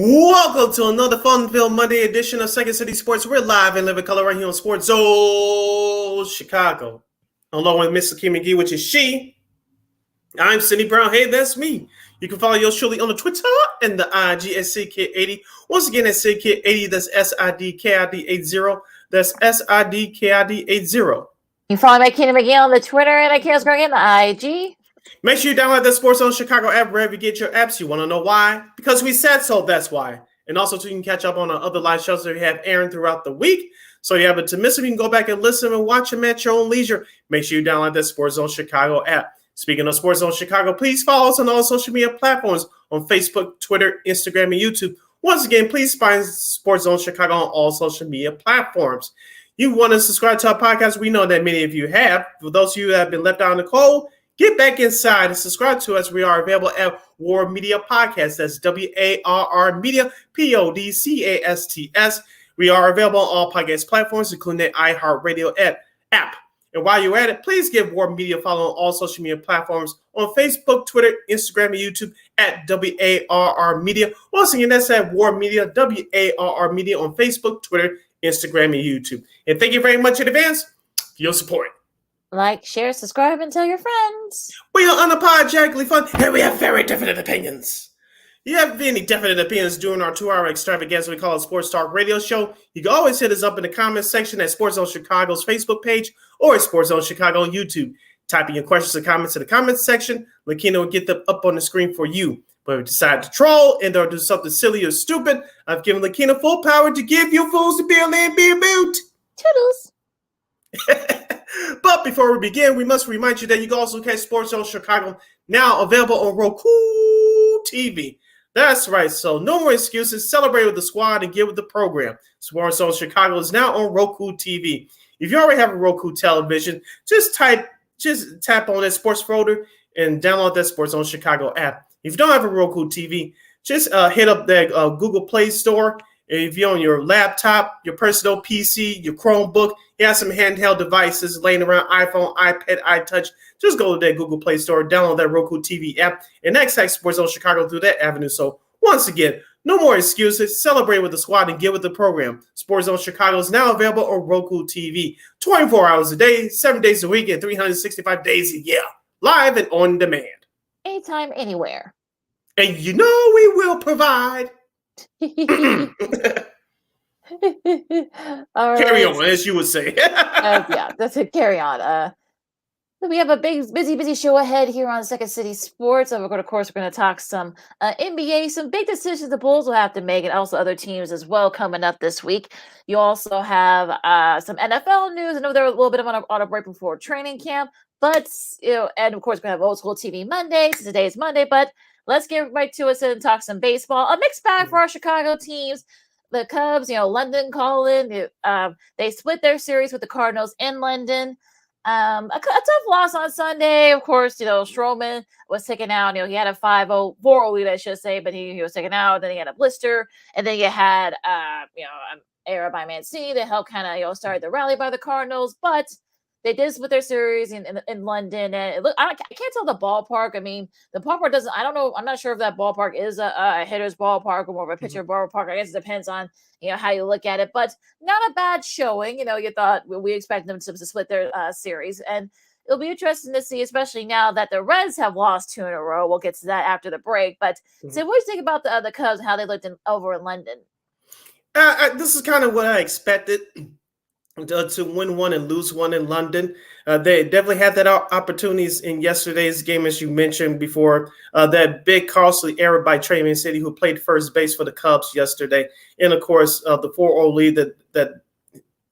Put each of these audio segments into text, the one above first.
Welcome to another fun-filled Monday edition of Second City Sports. We're live in living color right here on Sports Zone Chicago. Along with Miss Lakeem McGee, which is she. I'm Sidney Brown. Hey, that's me. You can follow yours truly on the Twitter and the IG at SidKid80. Once again, at SidKid80, that's SIDKID80. That's SIDKID80. You can follow my Keenan McGee on the Twitter and I can't scroll in the IG. Make sure you download the Sports Zone Chicago app wherever you get your apps. You want to know why? Because we said so, that's why. And also, so you can catch up on our other live shows that we have airing throughout the week. So you have it to miss them. You can go back and listen and watch them at your own leisure. Make sure you download the Sports Zone Chicago app. Speaking of Sports Zone Chicago, please follow us on all social media platforms on Facebook, Twitter, Instagram, and YouTube. Once again, please find Sports Zone Chicago on all social media platforms. You want to subscribe to our podcast? We know that many of you have. For those of you that have been left out in the cold, get back inside and subscribe to us. We are available at War Media Podcast. That's WARR Media, PODCASTS. We are available on all podcast platforms, including the iHeartRadio app. And while you're at it, please give War Media a follow on all social media platforms on Facebook, Twitter, Instagram, and YouTube at WARR Media. Once again, that's at War Media, WARR Media on Facebook, Twitter, Instagram, and YouTube. And thank you very much in advance for your support. Like, share, subscribe, and tell your friends. We are unapologetically fun, and we have very definite opinions. If you have any definite opinions during our 2-hour extravaganza we call a Sports Talk Radio Show, you can always hit us up in the comments section at Sports Zone Chicago's Facebook page or at Sports Zone Chicago on YouTube. Type in your questions and comments in the comments section. Lakina will get them up on the screen for you. But if you decide to troll and or do something silly or stupid, I've given Lakina full power to give you fools the bill and be a boot. Toodles. But before we begin, we must remind you that you can also catch Sports Zone Chicago now available on Roku TV. That's right. So no more excuses. Celebrate with the squad and get with the program. Sports Zone Chicago is now on Roku TV. If you already have a Roku television, just tap on that sports folder and download that Sports Zone Chicago app. If you don't have a Roku TV, just hit up that Google Play Store. If you're on your laptop, your personal PC, your Chromebook, you have some handheld devices laying around, iPhone, iPad, iTouch, just go to that Google Play Store, download that Roku TV app, and access Sports Zone Chicago through that avenue. So once again, no more excuses. Celebrate with the squad and get with the program. Sports Zone Chicago is now available on Roku TV, 24 hours a day, 7 days a week, and 365 days a year, live and on demand. Anytime, anywhere. And you know we will provide. All right. Carry on, as you would say. Yeah, that's it. Carry on. We have a big, busy show ahead here on Second City Sports. Of course, we're going to talk some NBA, some big decisions the Bulls will have to make, and also other teams as well coming up this week. You also have some NFL news. I know they're a little bit on a break before training camp, but and of course, we're going to have Old School TV Monday. Since today is Monday, but let's get right to it and talk some baseball. A mixed bag for our Chicago teams. The Cubs, London calling. They split their series with the Cardinals in London. A tough loss on Sunday. Of course, Stroman was taken out. He had a 5-0, 4-0 lead, I should say, but he was taken out. Then he had a blister. And then you had, an error by Mancini that helped kind of, start the rally by the Cardinals. But they did split their series in London, and I can't tell the ballpark. I mean, the ballpark doesn't. I don't know. I'm not sure if that ballpark is a hitter's ballpark or more of a pitcher ballpark. I guess it depends on how you look at it. But not a bad showing. You thought we expect them to split their series, and it'll be interesting to see, especially now that the Reds have lost 2 in a row. We'll get to that after the break. But so, what do you think about the Cubs and how they looked over in London? This is kind of what I expected. To win one and lose one in London. They definitely had that opportunities in yesterday's game, as you mentioned before. That big costly error by Trey Mancini, who played first base for the Cubs yesterday. And, of course, the 4-0 lead that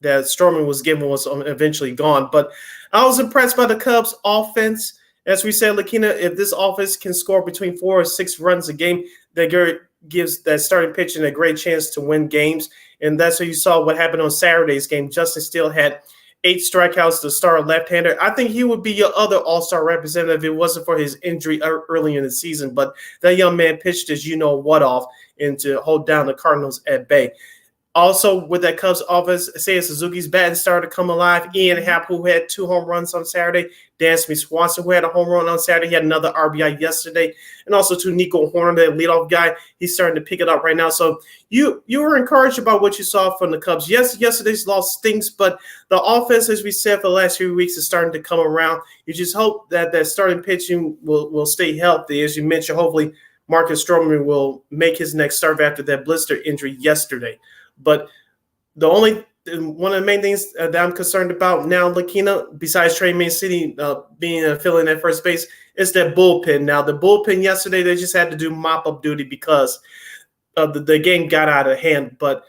Stroman was given was eventually gone. But I was impressed by the Cubs' offense. As we said, Lakina, if this offense can score between 4 or 6 runs a game, that gives that starting pitching a great chance to win games. And that's what you saw what happened on Saturday's game. Justin Steele had 8 strikeouts to start a left-hander. I think he would be your other all-star representative if it wasn't for his injury early in the season. But that young man pitched his you-know-what off and to hold down the Cardinals at bay. Also, with that Cubs offense, Seiya Suzuki's batting started to come alive. Ian Happ, who had 2 home runs on Saturday. Dansby Swanson, who had a home run on Saturday. He had another RBI yesterday. And also to Nico Horner, that leadoff guy. He's starting to pick it up right now. So you were encouraged about what you saw from the Cubs. Yes, yesterday's loss stinks, but the offense, as we said for the last few weeks, is starting to come around. You just hope that that starting pitching will stay healthy. As you mentioned, hopefully Marcus Stroman will make his next start after that blister injury yesterday. But one of the main things that I'm concerned about now, Lakina, besides Trey Mancini being filling at first base, is that bullpen. Now, the bullpen yesterday, they just had to do mop-up duty because the game got out of hand. But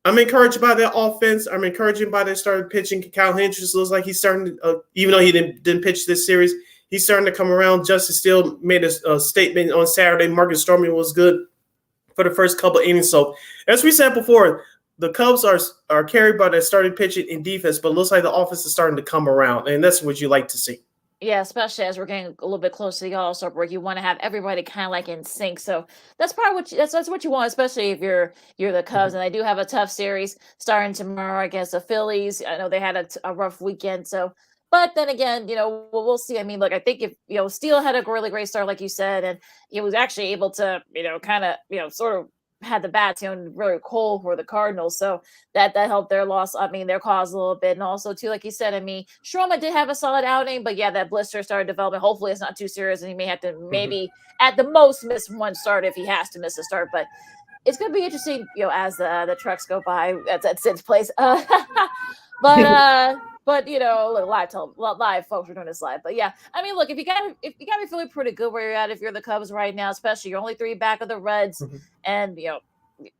I'm encouraged by their offense. I'm encouraged by their starting pitching. Kyle Hendricks looks like he's starting to, even though he didn't pitch this series, he's starting to come around. Justice Steele made a statement on Saturday. Marcus Stroman was good for the first couple of innings. So, as we said before, the Cubs are carried by their starting pitching and defense, but it looks like the offense is starting to come around, and that's what you like to see. Yeah, especially as we're getting a little bit closer to the All-Star break, you want to have everybody kind of like in sync. So that's probably that's what you want, especially if you're the Cubs. And they do have a tough series starting tomorrow against the Phillies. I know they had a rough weekend, so. But then again, we'll see. I mean, look, I think if Steele had a really great start, like you said, and he was actually able to, kind of, sort of had the bats, really cold for the Cardinals. So that helped their loss. I mean, their cause a little bit. And also, too, like you said, I mean, Stroman did have a solid outing, but yeah, that blister started developing. Hopefully it's not too serious and he may have to maybe at the most miss one start if he has to miss a start. But it's going to be interesting, as the trucks go by at Sid's place. But look, live folks are doing this live. But yeah, I mean, look, if you got me feeling pretty good where you're at, if you're the Cubs right now, especially you're only 3 back of the Reds, and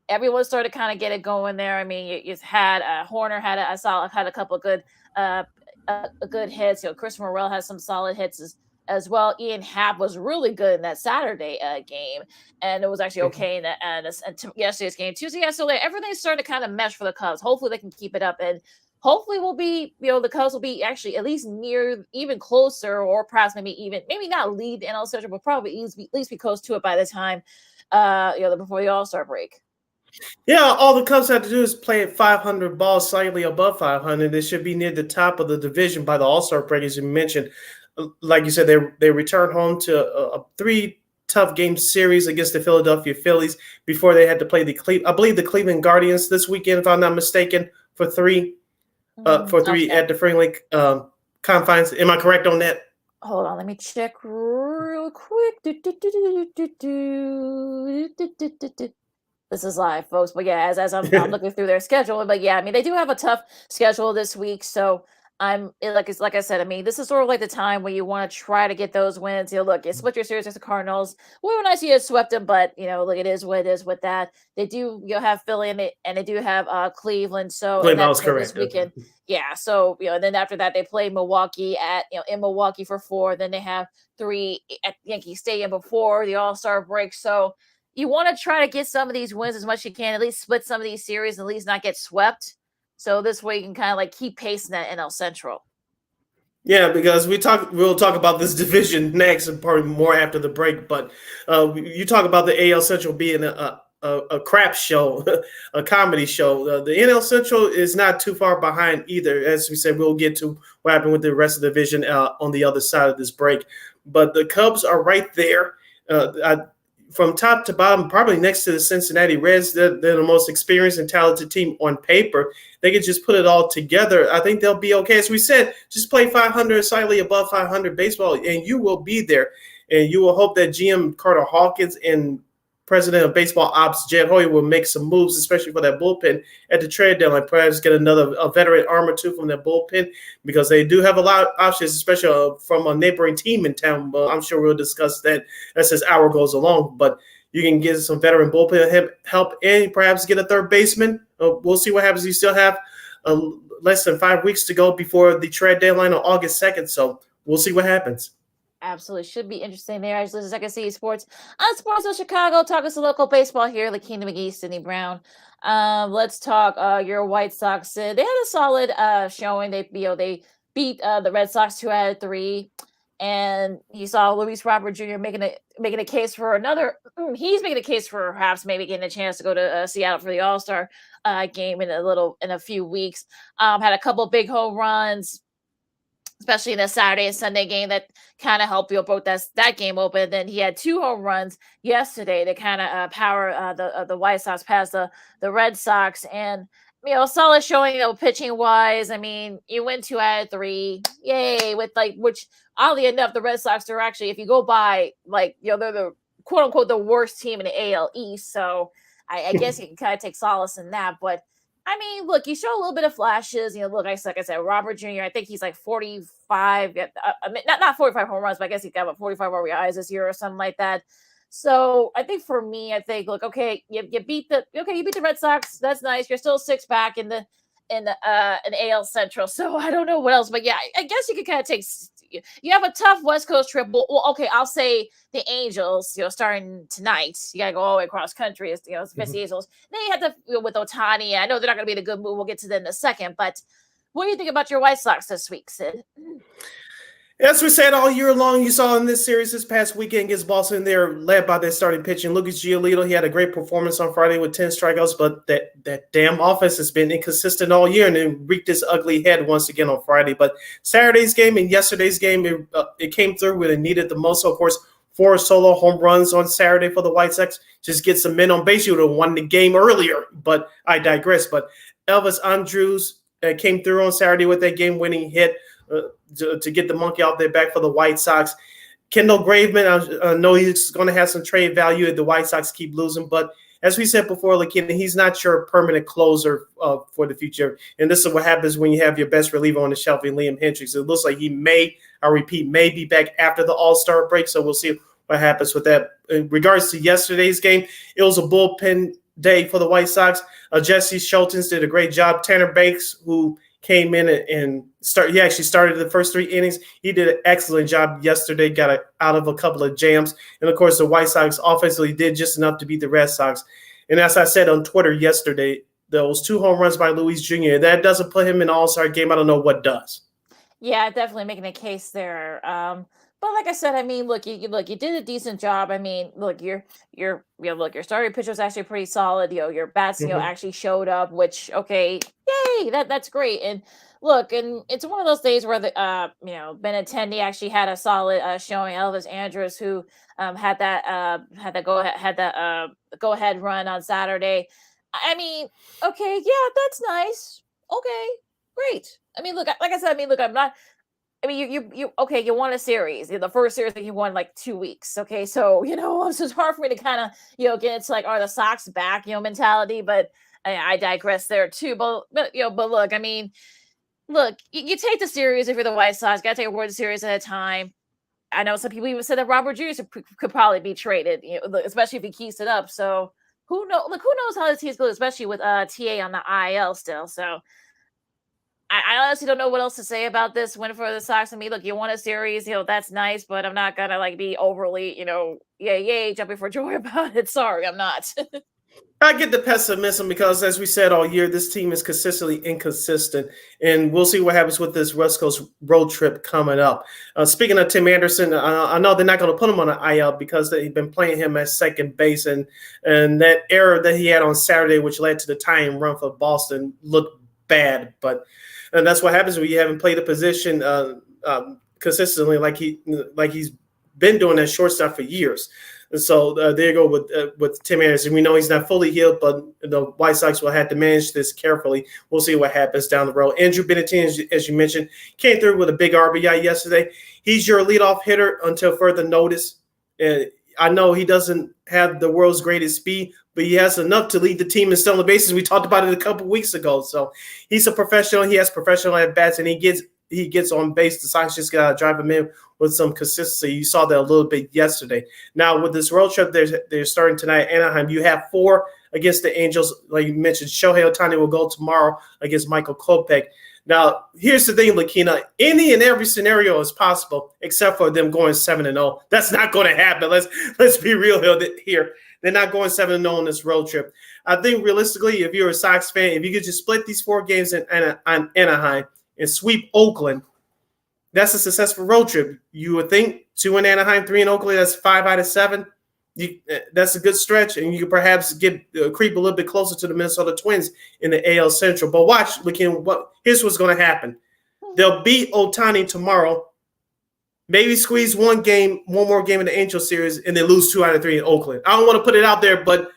everyone started to kind of get it going there. I mean, you had Horner had a couple of good good hits. Chris Morrell has some solid hits as well. Ian Happ was really good in that Saturday game, and it was actually okay in yesterday's game too. So yeah, so everything's starting to kind of mesh for the Cubs. Hopefully they can keep it up, and hopefully we'll be, the Cubs will be actually at least near, even closer, or perhaps maybe not lead the NL Central, but probably at least be close to it by the time, before the All-Star break. Yeah, all the Cubs have to do is play at 500 balls, slightly above 500. They should be near the top of the division by the All-Star break, as you mentioned. Like you said, they return home to a 3 tough game series against the Philadelphia Phillies before they had to play I believe the Cleveland Guardians this weekend, if I'm not mistaken, for 3 at the Friendly confines. Am I correct on that? Hold on, let me check real quick. This is live, folks. But yeah, as I'm looking through their schedule, but yeah, I mean, they do have a tough schedule this week. So like I said, I mean, this is sort of like the time where you want to try to get those wins. Look, it's split your series with the Cardinals. We were nice to swept them, but look, it is what it is with that. They do have Philly and they do have Cleveland. So that's correct. This weekend. Yeah. So and then after that they play Milwaukee in Milwaukee for 4. Then they have 3 at Yankee Stadium before the All-Star break. So you want to try to get some of these wins as much as you can, at least split some of these series, at least not get swept. So this way you can kind of like keep pacing that NL Central. Yeah, because we'll talk about this division next and probably more after the break. But you talk about the AL Central being a crap show, a comedy show. The NL Central is not too far behind either. As we said, we'll get to what happened with the rest of the division on the other side of this break. But the Cubs are right there. From top to bottom, probably next to the Cincinnati Reds. They're the most experienced and talented team on paper. They could just put it all together. I think they'll be okay. As we said, just play 500, slightly above 500 baseball, and you will be there. And you will hope that GM Carter Hawkins and President of Baseball Ops Jed Hoyer will make some moves, especially for that bullpen at the trade deadline. Perhaps get a veteran arm or 2 from that bullpen, because they do have a lot of options, especially from a neighboring team in town. But I'm sure we'll discuss that as this hour goes along. But you can get some veteran bullpen help and perhaps get a third baseman. We'll see what happens. You still have less than 5 weeks to go before the trade deadline on August 2nd. So we'll see what happens. Absolutely. Should be interesting there. I just listen to Second City Sports on Sports of Chicago. Talk us to local baseball here. Lakina McGee, Sydney Brown. Let's talk your White Sox. They had a solid showing. They beat the Red Sox 2 out of 3. And you saw Luis Robert Jr. making a case for another. He's making a case for perhaps maybe getting a chance to go to Seattle for the All-Star game in a few weeks. Had a couple big home runs, especially in the Saturday and Sunday game that kind of helped both that game open. Then he had 2 home runs yesterday to kind of power the White Sox past the Red Sox. And solid showing pitching wise. I mean, you win 2 out of 3, yay! With which oddly enough, the Red Sox are actually, if you go by they're the quote unquote the worst team in the AL East. So I guess you can kind of take solace in that, but. I mean, look, you show a little bit of flashes. Look, like I said, Robert Jr., I think he's like 45, not 45 home runs, but I guess he got about 45 RBIs this year or something like that. So I think for me, look, okay, you beat the Red Sox. That's nice. You're still 6 back in the AL Central. So I don't know what else, but yeah, I guess you could kind of take. You have a tough West Coast trip. Well, okay, I'll say the Angels, starting tonight. You got to go all the way across country, it's the Angels. Then you have to, with Ohtani. I know they're not going to be in a good mood. We'll get to that in a second. But what do you think about your White Sox this week, Sid? As we said all year long, you saw in this series this past weekend against Boston, they're led by their starting pitching. Lucas Giolito, he had a great performance on Friday with 10 strikeouts, but that damn offense has been inconsistent all year, and it wreaked its ugly head once again on Friday. But Saturday's game and yesterday's game, it came through when it needed the most. So, of course, 4 solo home runs on Saturday for the White Sox. Just get some men on base. You would have won the game earlier, but I digress. But Elvis Andrus came through on Saturday with that game-winning hit. To get the monkey out there back for the White Sox. Kendall Graveman, I know he's going to have some trade value if the White Sox keep losing, but as we said before, he's not your permanent closer for the future. And this is what happens when you have your best reliever on the shelf in Liam Hendricks. It looks like he may be back after the All-Star break, so we'll see what happens with that. In regards to yesterday's game, it was a bullpen day for the White Sox. Jesse Schultz did a great job. Tanner Bakes, who came in and he actually started the first 3 innings. He did an excellent job yesterday, got out of a couple of jams. And, of course, the White Sox offensively did just enough to beat the Red Sox. And as I said on Twitter yesterday, those 2 home runs by Luis Jr., that doesn't put him in the All-Star game. I don't know what does. Yeah, definitely making a case there. But like I said, I mean, look, you did a decent job. I mean, look, your starting pitcher was actually pretty solid. Your bats, actually showed up, which okay, yay, that's great. And look, and it's one of those days where the Benintendi actually had a solid showing. Elvis Andrus, who had that go ahead run on Saturday. I mean, okay, yeah, that's nice. Okay, great. I mean, look, like I said, I'm not. I mean, you won a series. The first series that you won 2 weeks. Okay, so it's hard for me to kind of get into are the Sox back mentality. But I digress there too. But look, I mean, look, you take the series if you're the White Sox. Got to take a World Series at a time. I know some people even said that Robert Jr. could probably be traded, especially if he keeps it up. So who knows? Look, who knows how this team's going, especially with TA on the IL still. So. I honestly don't know what else to say about this win for the Sox. I mean, look, you won a series, that's nice, but I'm not gonna be overly, yay, jumping for joy about it. Sorry, I'm not. I get the pessimism because, as we said all year, this team is consistently inconsistent, and we'll see what happens with this West Coast road trip coming up. Speaking of Tim Anderson, I know they're not going to put him on the IL because they've been playing him at second base, and that error that he had on Saturday, which led to the tying run for Boston, looked bad, and that's what happens when you haven't played a position consistently like he's been doing at shortstop for years. And so there you go with Tim Anderson. We know he's not fully healed, but the White Sox will have to manage this carefully. We'll see what happens down the road. Andrew Benintendi, as you mentioned, came through with a big RBI yesterday. He's your leadoff hitter until further notice. I know he doesn't have the world's greatest speed, but he has enough to lead the team in stolen bases. We talked about it a couple weeks ago. So he's a professional. He has professional at-bats, and he gets on base. The Sox just got to drive him in with some consistency. You saw that a little bit yesterday. Now, with this road trip they're starting tonight at Anaheim, you have 4 against the Angels. Like you mentioned, Shohei Ohtani will go tomorrow against Michael Kopech. Now, here's the thing, Lakina. Any and every scenario is possible except for them going 7-0. That's not going to happen. Let's be real here. They're not going 7-0 on this road trip. I think realistically, if you're a Sox fan, if you could just split these 4 games in Anaheim and sweep Oakland, That's a successful road trip. You would think 2 in Anaheim, 3 in Oakland. That's 5 out of 7. That's a good stretch, and you could perhaps creep a little bit closer to the Minnesota Twins in the AL Central. But watch, here's what's going to happen. They'll beat Ohtani tomorrow. Maybe squeeze one more game in the Angel series, and then lose 2 out of 3 in Oakland. I don't want to put it out there, but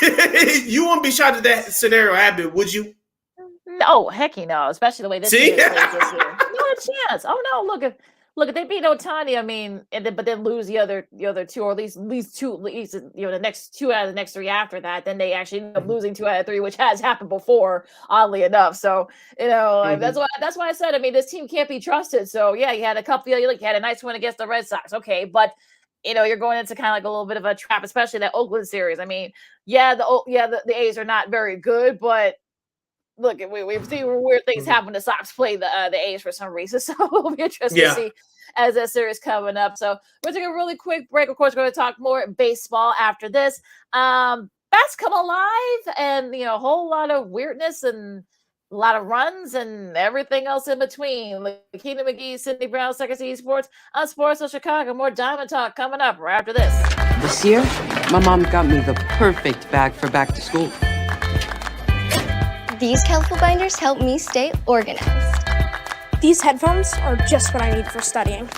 you wouldn't be shocked if that scenario happened, would you? No, heck no. Especially the way this See? year plays this year. Not a chance. Oh no, look if they beat Ohtani, I mean, but then lose the other 2, or at least the next 2 out of the next 3 after that, then they actually end up losing 2 out of 3, which has happened before, oddly enough. So that's why I said, I mean, this team can't be trusted. So yeah, you had you had a nice win against the Red Sox, okay, but you're going into kind of like a little bit of a trap, especially that Oakland series. I mean, the A's are not very good, but look, we've seen weird things happen. The Sox play the A's for some reason, so it'll be interesting to see as that series coming up. So we're taking a really quick break. Of course, we're going to talk more baseball after this. Bats come alive, and a whole lot of weirdness and a lot of runs and everything else in between. Keenan McGee, Sidney Brown, Second City Sports on Sports of Chicago. More Diamond Talk coming up right after this. This year, my mom got me the perfect bag for back to school. These colorful binders help me stay organized. These headphones are just what I need for studying.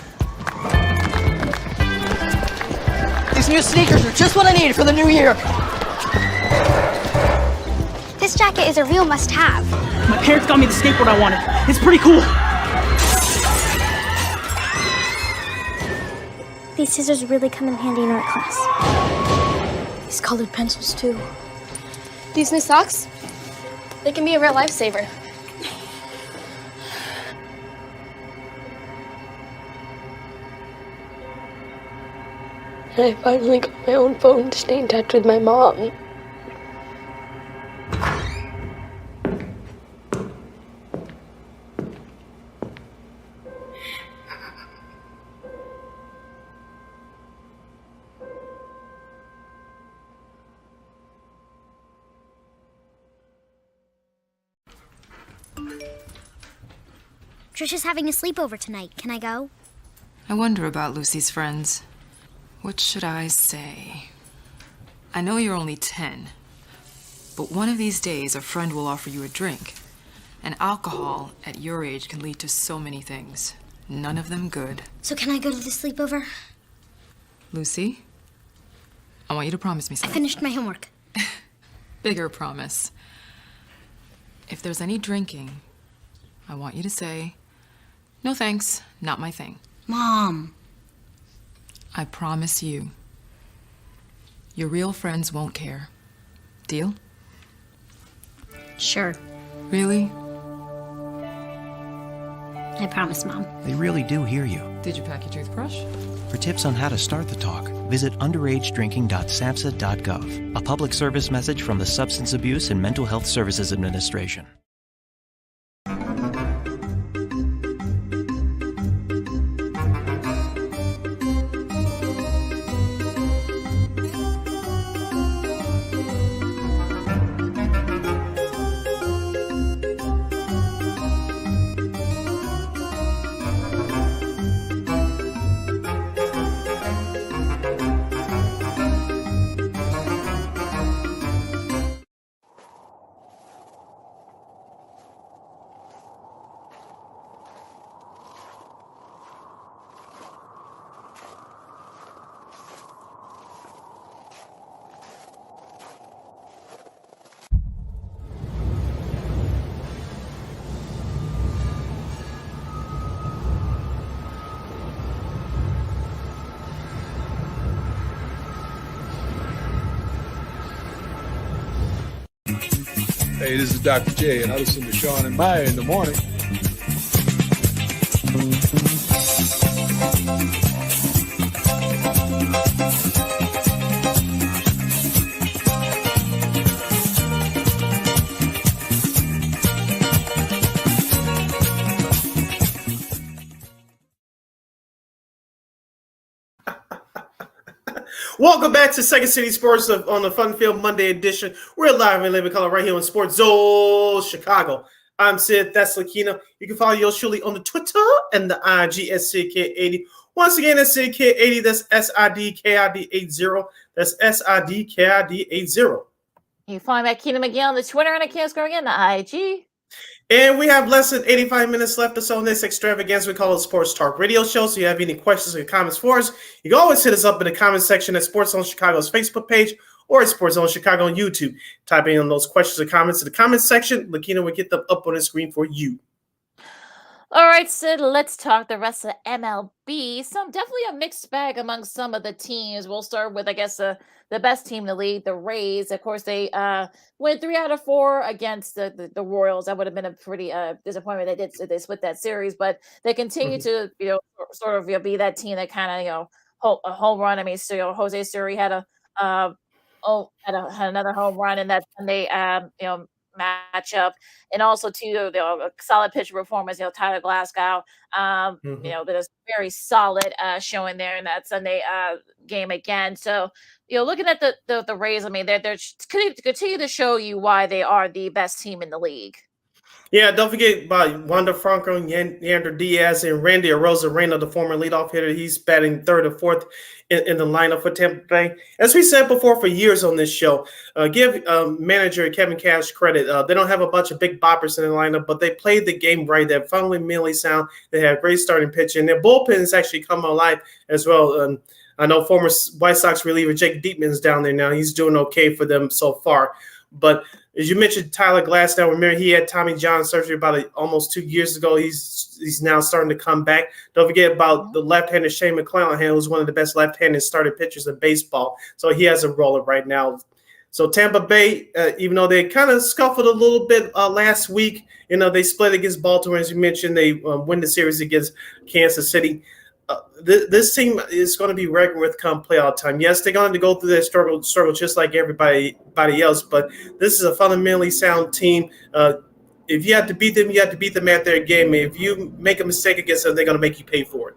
These new sneakers are just what I need for the new year. This jacket is a real must-have. My parents got me the skateboard I wanted. It's pretty cool. These scissors really come in handy in art class. These colored pencils, too. These new socks, they can be a real lifesaver. I finally got my own phone to stay in touch with my mom. Trisha's having a sleepover tonight. Can I go? I wonder about Lucy's friends. What should I say? I know you're only 10, but one of these days a friend will offer you a drink. And alcohol at your age can lead to so many things. None of them good. So can I go to the sleepover? Lucy, I want you to promise me I something. finished my homework. Bigger promise. If there's any drinking, I want you to say, "No thanks, not my thing." Mom. I promise you. Your real friends won't care. Deal? Sure. Really? I promise, Mom. They really do hear you. Did you pack your toothbrush? For tips on how to start the talk, visit underagedrinking.samhsa.gov. A public service message from the Substance Abuse and Mental Health Services Administration. Hey, this is Dr. J, and I listen to Sean and Maya in the morning. Welcome back to Second City Sports on the Fun Field Monday edition. We're live in living color right here on Sports Zone Chicago. I'm Sid. That's Lakina. You can follow yours truly on the Twitter and the IG at SidKid80. Once again, that's SidKid80. That's SIDKID80. That's SIDKID80. You can find me at Keenan McGill on the Twitter and at Keenan Score again, the IG. And we have less than 85 minutes left or so in this extravaganza we call it Sports Talk Radio Show. So if you have any questions or comments for us, you can always hit us up in the comment section at Sports Zone Chicago's Facebook page or at Sports Zone Chicago on YouTube. Type in those questions or comments in the comment section. Lakina will get them up on the screen for you. All right, Sid, let's talk the rest of MLB. Definitely a mixed bag among some of the teams. We'll start with, I guess, the best team in the league, the Rays. Of course, they went 3 out of 4 against the Royals. That would have been a pretty disappointment. They split that series, but they continue to sort of be that team that kind of a home run. I mean, so Jose Siri had had another home run in that Sunday matchup, and also too a solid pitcher performance. Tyler Glasgow, there's very solid showing there in that Sunday game again. So looking at the Rays, I mean they're continue to show you why they are the best team in the league. Yeah, don't forget about Wander Franco, Yander Diaz, and Randy Arozarena, the former leadoff hitter. He's batting third or fourth in the lineup for Tampa Bay. As we said before for years on this show, give manager Kevin Cash credit. They don't have a bunch of big boppers in the lineup, but they played the game right. They're fundamentally sound. They have great starting pitching. Their bullpen has actually come alive as well. I know former White Sox reliever Jake Diekman's down there now. He's doing okay for them so far. But as you mentioned, Tyler Glasnow, remember he had Tommy John surgery about almost 2 years ago. He's now starting to come back. Don't forget about the left-hander Shane McClanahan, who's one of the best left-handed starting pitchers in baseball. So he has a roller right now. So Tampa Bay, even though they kind of scuffled a little bit last week, they split against Baltimore, as you mentioned. They win the series against Kansas City. This team is going to be reckoned with come playoff time. Yes, they're going to go through their struggle just like everybody else, but this is a fundamentally sound team. If you have to beat them, you have to beat them at their game. If you make a mistake against them, they're going to make you pay for it.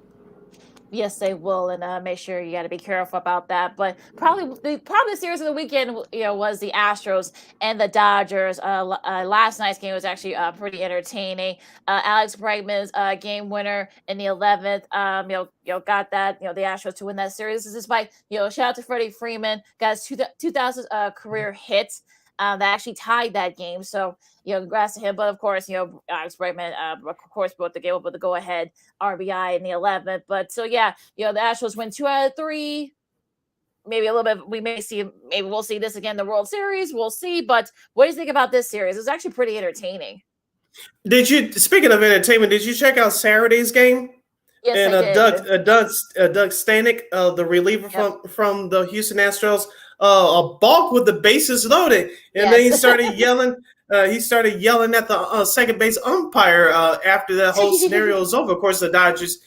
Yes, they will, and make sure you got to be careful about that. But probably the series of the weekend, was the Astros and the Dodgers. Last night's game was actually pretty entertaining. Alex Bregman's game winner in the 11th, got that, the Astros to win that series. This is despite, shout out to Freddie Freeman, got his 2000 career hit. That actually tied that game. So, congrats to him. But, of course, Alex Bregman, of course, brought the game up with the go-ahead RBI in the 11th. But, so, yeah, the Astros win 2 out of 3. Maybe a little bit. Maybe we'll see this again in the World Series. We'll see. But what do you think about this series? It was actually pretty entertaining. Speaking of entertainment, did you check out Saturday's game? Yes, and I did. Doug Stanek, the reliever from the Houston Astros, a balk with the bases loaded, and then he started yelling. He started yelling at the second base umpire after that whole scenario was over. Of course, the Dodgers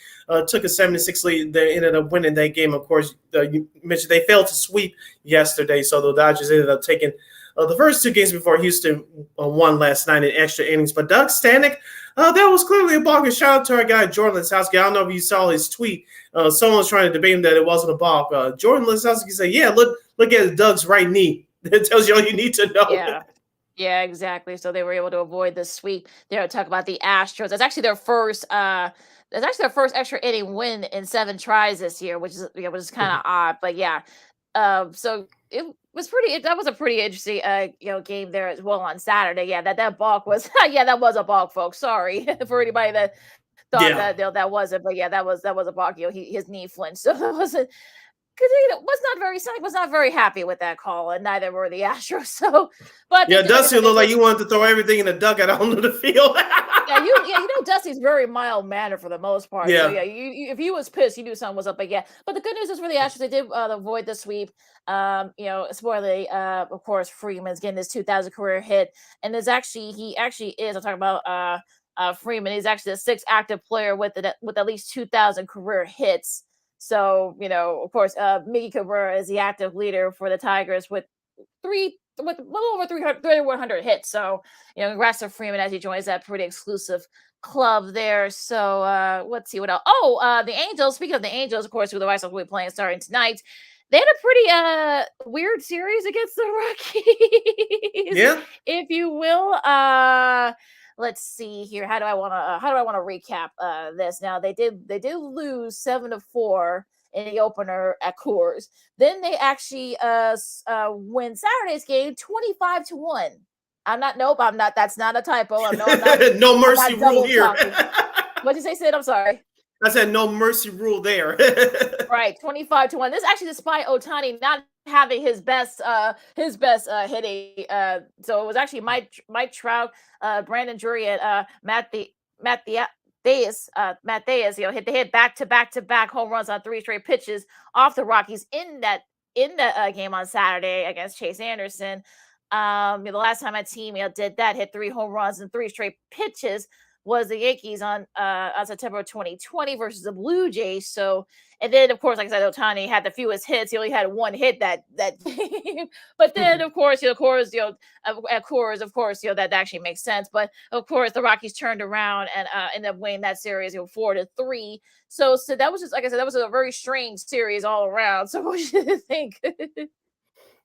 took a 7-6 lead. They ended up winning that game. Of course, you mentioned they failed to sweep yesterday, so the Dodgers ended up taking the first 2 games before Houston won last night in extra innings. But Doug Stanek, that was clearly a balk. And shout out to our guy Jordan Lisowski. I don't know if you saw his tweet. Someone was trying to debate him that it wasn't a balk. Jordan Lisowski said, "Yeah, look at Doug's right knee. It tells you all you need to know." Yeah, exactly. So they were able to avoid the sweep. They're talk about the Astros. That's actually their first. That's actually their first extra inning win in 7 tries this year, which is kind of odd. But yeah, so it was pretty. That was a pretty interesting game there as well on Saturday. Yeah, that balk was. Yeah, that was a balk, folks. Sorry for anybody that thought that wasn't. But yeah, that was a balk. His knee flinched, so that wasn't. Because was not very happy with that call, and neither were the Astros. So, but Dusty looked like you wanted to throw everything in the dugout onto the field. Dusty's very mild mannered for the most part. Yeah, so if he was pissed, you knew something was up. But the good news is for the Astros, they did avoid the sweep. Spoiler, of course, Freeman's getting his 2000 career hit, and he actually is. I'm talking about Freeman. He's actually the 6th active player with at least 2000 career hits. So, of course, Miggy Cabrera is the active leader for the Tigers with a little over 3,100 hits. So, congrats to Freeman as he joins that pretty exclusive club there. So, let's see what else. The Angels. Speaking of the Angels, of course, who the White Sox will be playing starting tonight. They had a pretty weird series against the Rockies. Yeah, if you will. let's see here. How do I want to recap this? Now they did lose 7-4 in the opener at Coors. Then they actually win Saturday's game 25-1. I'm not. That's not a typo. I'm not. No mercy rule here. What'd you say, Sid? I'm sorry. I said no mercy rule there. Right, 25-1. This actually despite Ohtani not having his best hitting. So it was actually Mike Trout, Brandon Drury, and Matt Diaz, hit back to back home runs on 3 straight pitches off the Rockies in that game on Saturday against Chase Anderson. The last time a team did that, hit 3 home runs in 3 straight pitches, was the Yankees on September 2020 versus the Blue Jays. So, and then of course, like I said, Ohtani had the fewest hits. He only had 1 hit that game. But then, of course, at Coors, of course, that actually makes sense. But of course, the Rockies turned around and ended up winning that series 4-3. So that was just, like I said, that was a very strange series all around. So what do you think?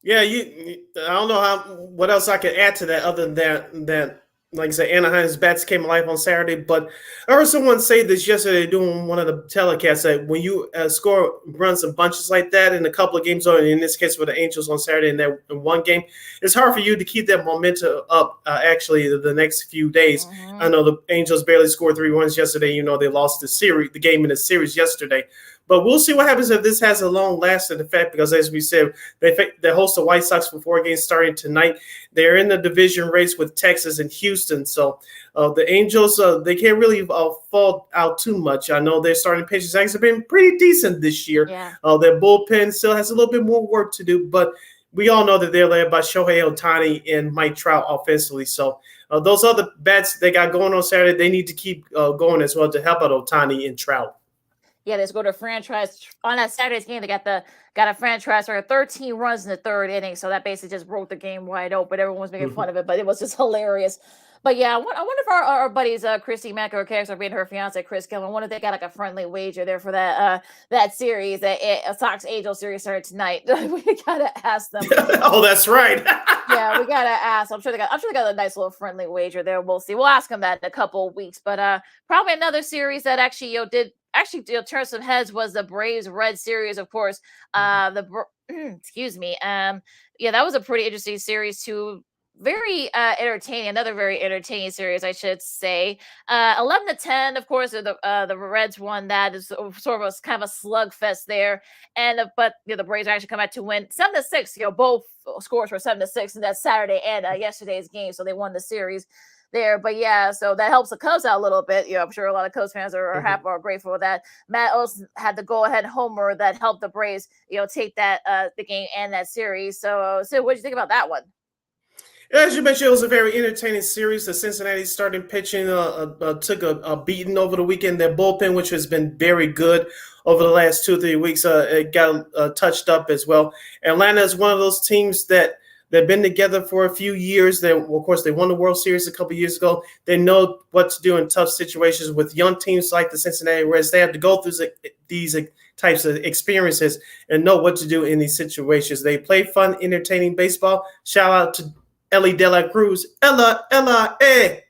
Yeah, I don't know what else I could add to that other than that. Like I said, Anaheim's bats came alive on Saturday, but I heard someone say this yesterday doing one of the telecasts that when you score runs and bunches like that in a couple of games, or in this case with the Angels on Saturday in one game, it's hard for you to keep that momentum up actually the next few days. Mm-hmm. I know the Angels barely scored 3 runs yesterday. They lost the game in the series yesterday. But we'll see what happens if this has a long-lasting effect, because as we said, they host the White Sox for 4 games starting tonight. They're in the division race with Texas and Houston. So the Angels, they can't really fall out too much. I know their starting pitchers have been pretty decent this year. Yeah. Their bullpen still has a little bit more work to do, but we all know that they're led by Shohei Ohtani and Mike Trout offensively. So those other bats they got going on Saturday, they need to keep going as well to help out Ohtani and Trout. Yeah, they just go to franchise on that Saturday's game. They got a franchise for 13 runs in the 3rd inning, so that basically just broke the game wide open. Everyone was making fun of it, but it was just hilarious. But yeah, I wonder if our buddies Christy Mack or Cax being her fiance Chris Gillen, I wonder if they got like a friendly wager there for that series, that Sox Angels series started tonight. We gotta ask them. Oh, that's right. Yeah, we gotta ask. I'm sure they got a nice little friendly wager there. We'll see. We'll ask them that in a couple of weeks. But probably another series that actually turn some heads was the Braves Red series, of course. Excuse me. Yeah, that was a pretty interesting series too. Very entertaining. Another very entertaining series, I should say. 11-10, of course. The Reds won that. Is sort of kind of a slugfest there, but the Braves actually come out to win 7-6. Both scores were 7-6 in that Saturday and yesterday's game, so they won the series there. But yeah, so that helps the Cubs out a little bit. I'm sure a lot of Cubs fans are happy or grateful for that. Matt Olson had the go-ahead homer that helped the Braves, take that the game and that series. So what do you think about that one? As you mentioned, it was a very entertaining series. The Cincinnati starting pitching took a beating over the weekend. Their bullpen, which has been very good over the last 2 or 3 weeks, it got touched up as well. Atlanta is one of those teams that they've been together for a few years. Of course, they won the World Series a couple of years ago. They know what to do in tough situations with young teams like the Cincinnati Reds. They have to go through these types of experiences and know what to do in these situations. They play fun, entertaining baseball. Shout out to Ellie De La Cruz,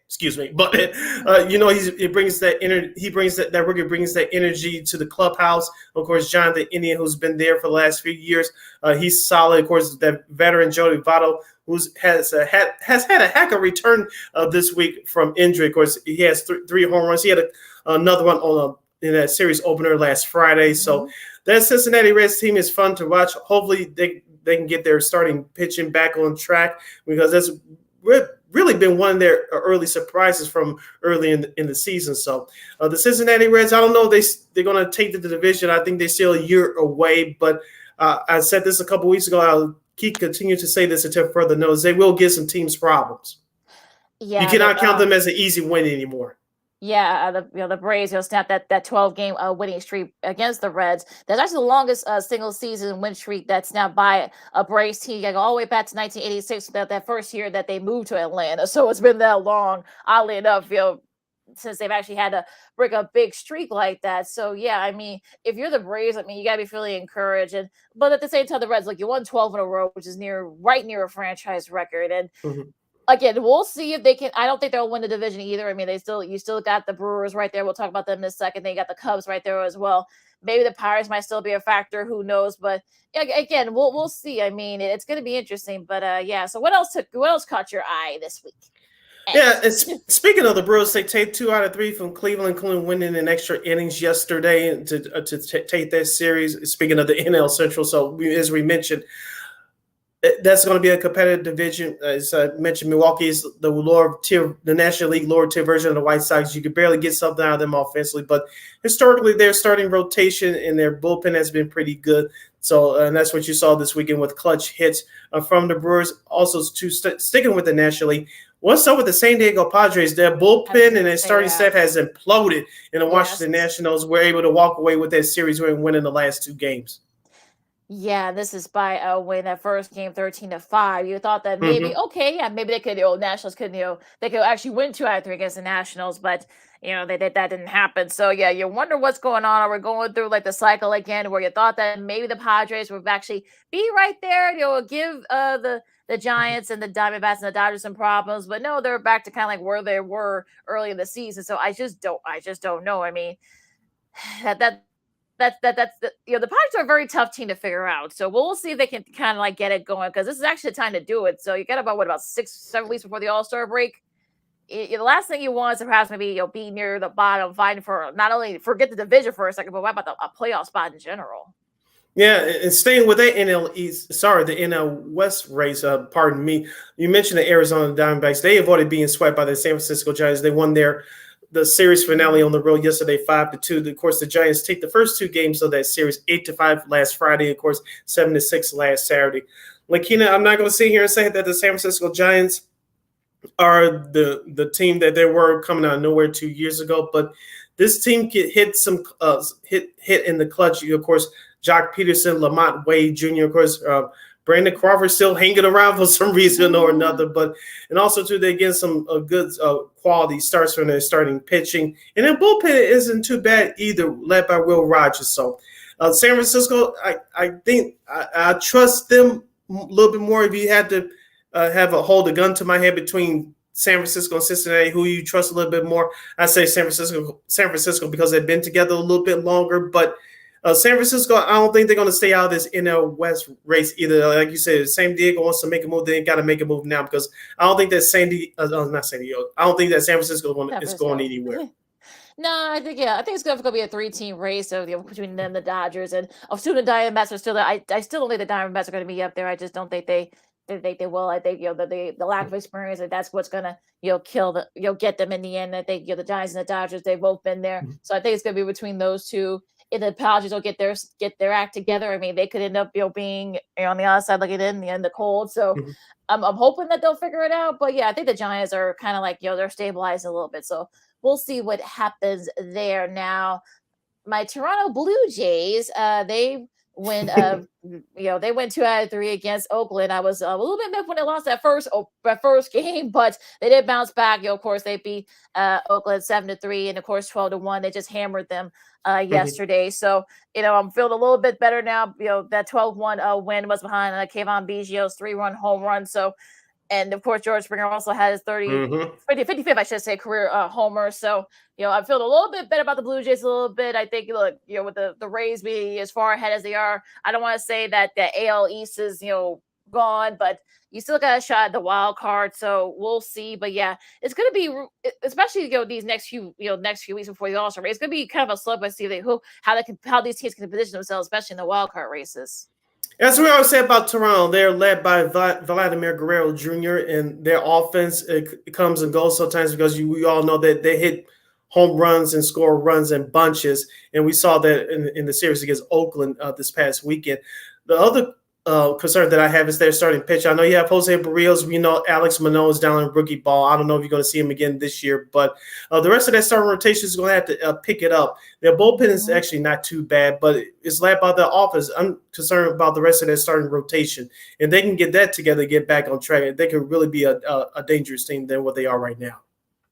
excuse me, but he brings that that rookie brings that energy to the clubhouse. Of course, Jonathan India, who's been there for the last few years, he's solid. Of course, that veteran Jody Votto, who has had a heck of a return this week from injury. Of course, he has 3 home runs. He had another one in that series opener last Friday. So that Cincinnati Reds team is fun to watch. Hopefully, they can get their starting pitching back on track, because that's really been one of their early surprises from early in the season. So the Cincinnati Reds, I don't know if they're going to take the division. I think they're still a year away, but I said this a couple weeks ago. I'll continue to say this until further notice. They will give some teams problems. Yeah, you cannot count them as an easy win anymore. Yeah, the Braves snapped that 12-game winning streak against the Reds. That's actually the longest single season win streak that's snapped by a Braves team. You go all the way back to 1986, that first year that they moved to Atlanta. So it's been that long, oddly enough, since they've actually had to break a big streak like that. So yeah, I mean, if you're the Braves, you gotta be feeling encouraged. But at the same time, the Reds, you won 12 in a row, which is right near a franchise record. And again, we'll see if they can. I don't think they'll win the division either. I mean, you still got the Brewers right there. We'll talk about them in a second. They got the Cubs right there as well. Maybe the Pirates might still be a factor. Who knows? But again, we'll see. I mean, it's going to be interesting. But yeah. So what else caught your eye this week? Yeah, and speaking of the Brewers, they take 2 out of 3 from Cleveland, including winning in extra innings yesterday to take that series. Speaking of the NL Central, so as we mentioned, that's going to be a competitive division. As I mentioned, Milwaukee is the lower tier, the National League lower tier version of the White Sox. You could barely get something out of them offensively, but historically, their starting rotation and their bullpen has been pretty good. So, and that's what you saw this weekend with clutch hits from the Brewers. Also, sticking with the National League, what's up with the San Diego Padres? Their bullpen and their starting staff has imploded, and the Washington Nationals were able to walk away with that series winning the last 2 games. Yeah, this is by win that first game 13-5. You thought that maybe maybe they could Nationals could they could actually win 2 out of 3 against the Nationals, but that didn't happen. So yeah, you wonder what's going on. Are we going through like the cycle again where you thought that maybe the Padres would actually be right there, give the Giants and the Diamondbacks and the Dodgers some problems, but no, they're back to kind of like where they were early in the season. So I just don't know. I mean, that's the Padres are a very tough team to figure out. So we'll see if they can kind of like get it going, because this is actually the time to do it. So you got about 6-7 weeks before the All-Star break. The last thing you want is to perhaps maybe be near the bottom, fighting for not only forget the division for a second, but what about a playoff spot in general? Yeah, and staying with that the NL West race, pardon me. You mentioned the Arizona Diamondbacks. They avoided being swept by the San Francisco Giants. They won the series finale on the road yesterday, 5-2. Of course, the Giants take the first 2 games of that series, 8-5 last Friday. Of course, 7-6 last Saturday. Lakina, I'm not going to sit here and say that the San Francisco Giants are the team that they were coming out of nowhere 2 years ago, but this team could hit some hit in the clutch. Of course, Jock Peterson, Lamont Wade Jr., of course, Brandon Crawford still hanging around for some reason or another, and also too they get some good quality starts from their starting pitching, and their bullpen isn't too bad either, led by Will Rogers. So San Francisco, I think I trust them a little bit more. If you had to hold a gun to my head between San Francisco and Cincinnati, who you trust a little bit more, I say San Francisco because they've been together a little bit longer, but. San Francisco, I don't think they're going to stay out of this NL West race either. Like you said, San Diego wants to make a move. They got to make a move now, because I don't think that I don't think that San Francisco is going anywhere. No, I think it's going to be a 3-team race between them, the Dodgers, and the Diamondbacks are still there. I still don't think the Diamondbacks are going to be up there. I just don't think they will. I think the lack of experience, that's what's gonna get them in the end. I think the Giants and the Dodgers, they've both been there, so I think it's gonna be between those two. If the Padres don't get their act together, I mean, they could end up being on the outside looking in the cold. So I'm hoping that they'll figure it out. But yeah, I think the Giants are kind of like they're stabilized a little bit. So we'll see what happens there. Now, my Toronto Blue Jays, they win they went 2 out of 3 against Oakland. I was a little bit miffed when they lost that first game, but they did bounce back. Of course, they beat Oakland 7-3, and of course 12-1. They just hammered them yesterday. So I'm feeling a little bit better now. That 12-1 win was behind Kayvon Biggio's 3-run home run. So, and of course George Springer also had his 55th, I should say, career homer. So I feel a little bit better about the Blue Jays a little bit. I think with the Rays being as far ahead as they are, I don't want to say that the AL East is gone, but you still got a shot at the wild card. So we'll see. But yeah, it's going to be, especially these next few weeks before the All-Star race, it's going to be kind of a slug, but see how these teams can position themselves, especially in the wild card races. As we always say about Toronto, they're led by Vladimir Guerrero Jr., and their offense it comes and goes sometimes, because we all know that they hit home runs and score runs in bunches, and we saw that in the series against Oakland this past weekend. The other concern that I have is their starting pitch. I know you have Jose Barrios. We know Alex Manoah is down in rookie ball. I don't know if you're going to see him again this year, but the rest of that starting rotation is going to have to pick it up. Their bullpen is actually not too bad, but it's led by the offense. I'm concerned about the rest of their starting rotation. If they can get that together, get back on track, they could really be a dangerous team than what they are right now.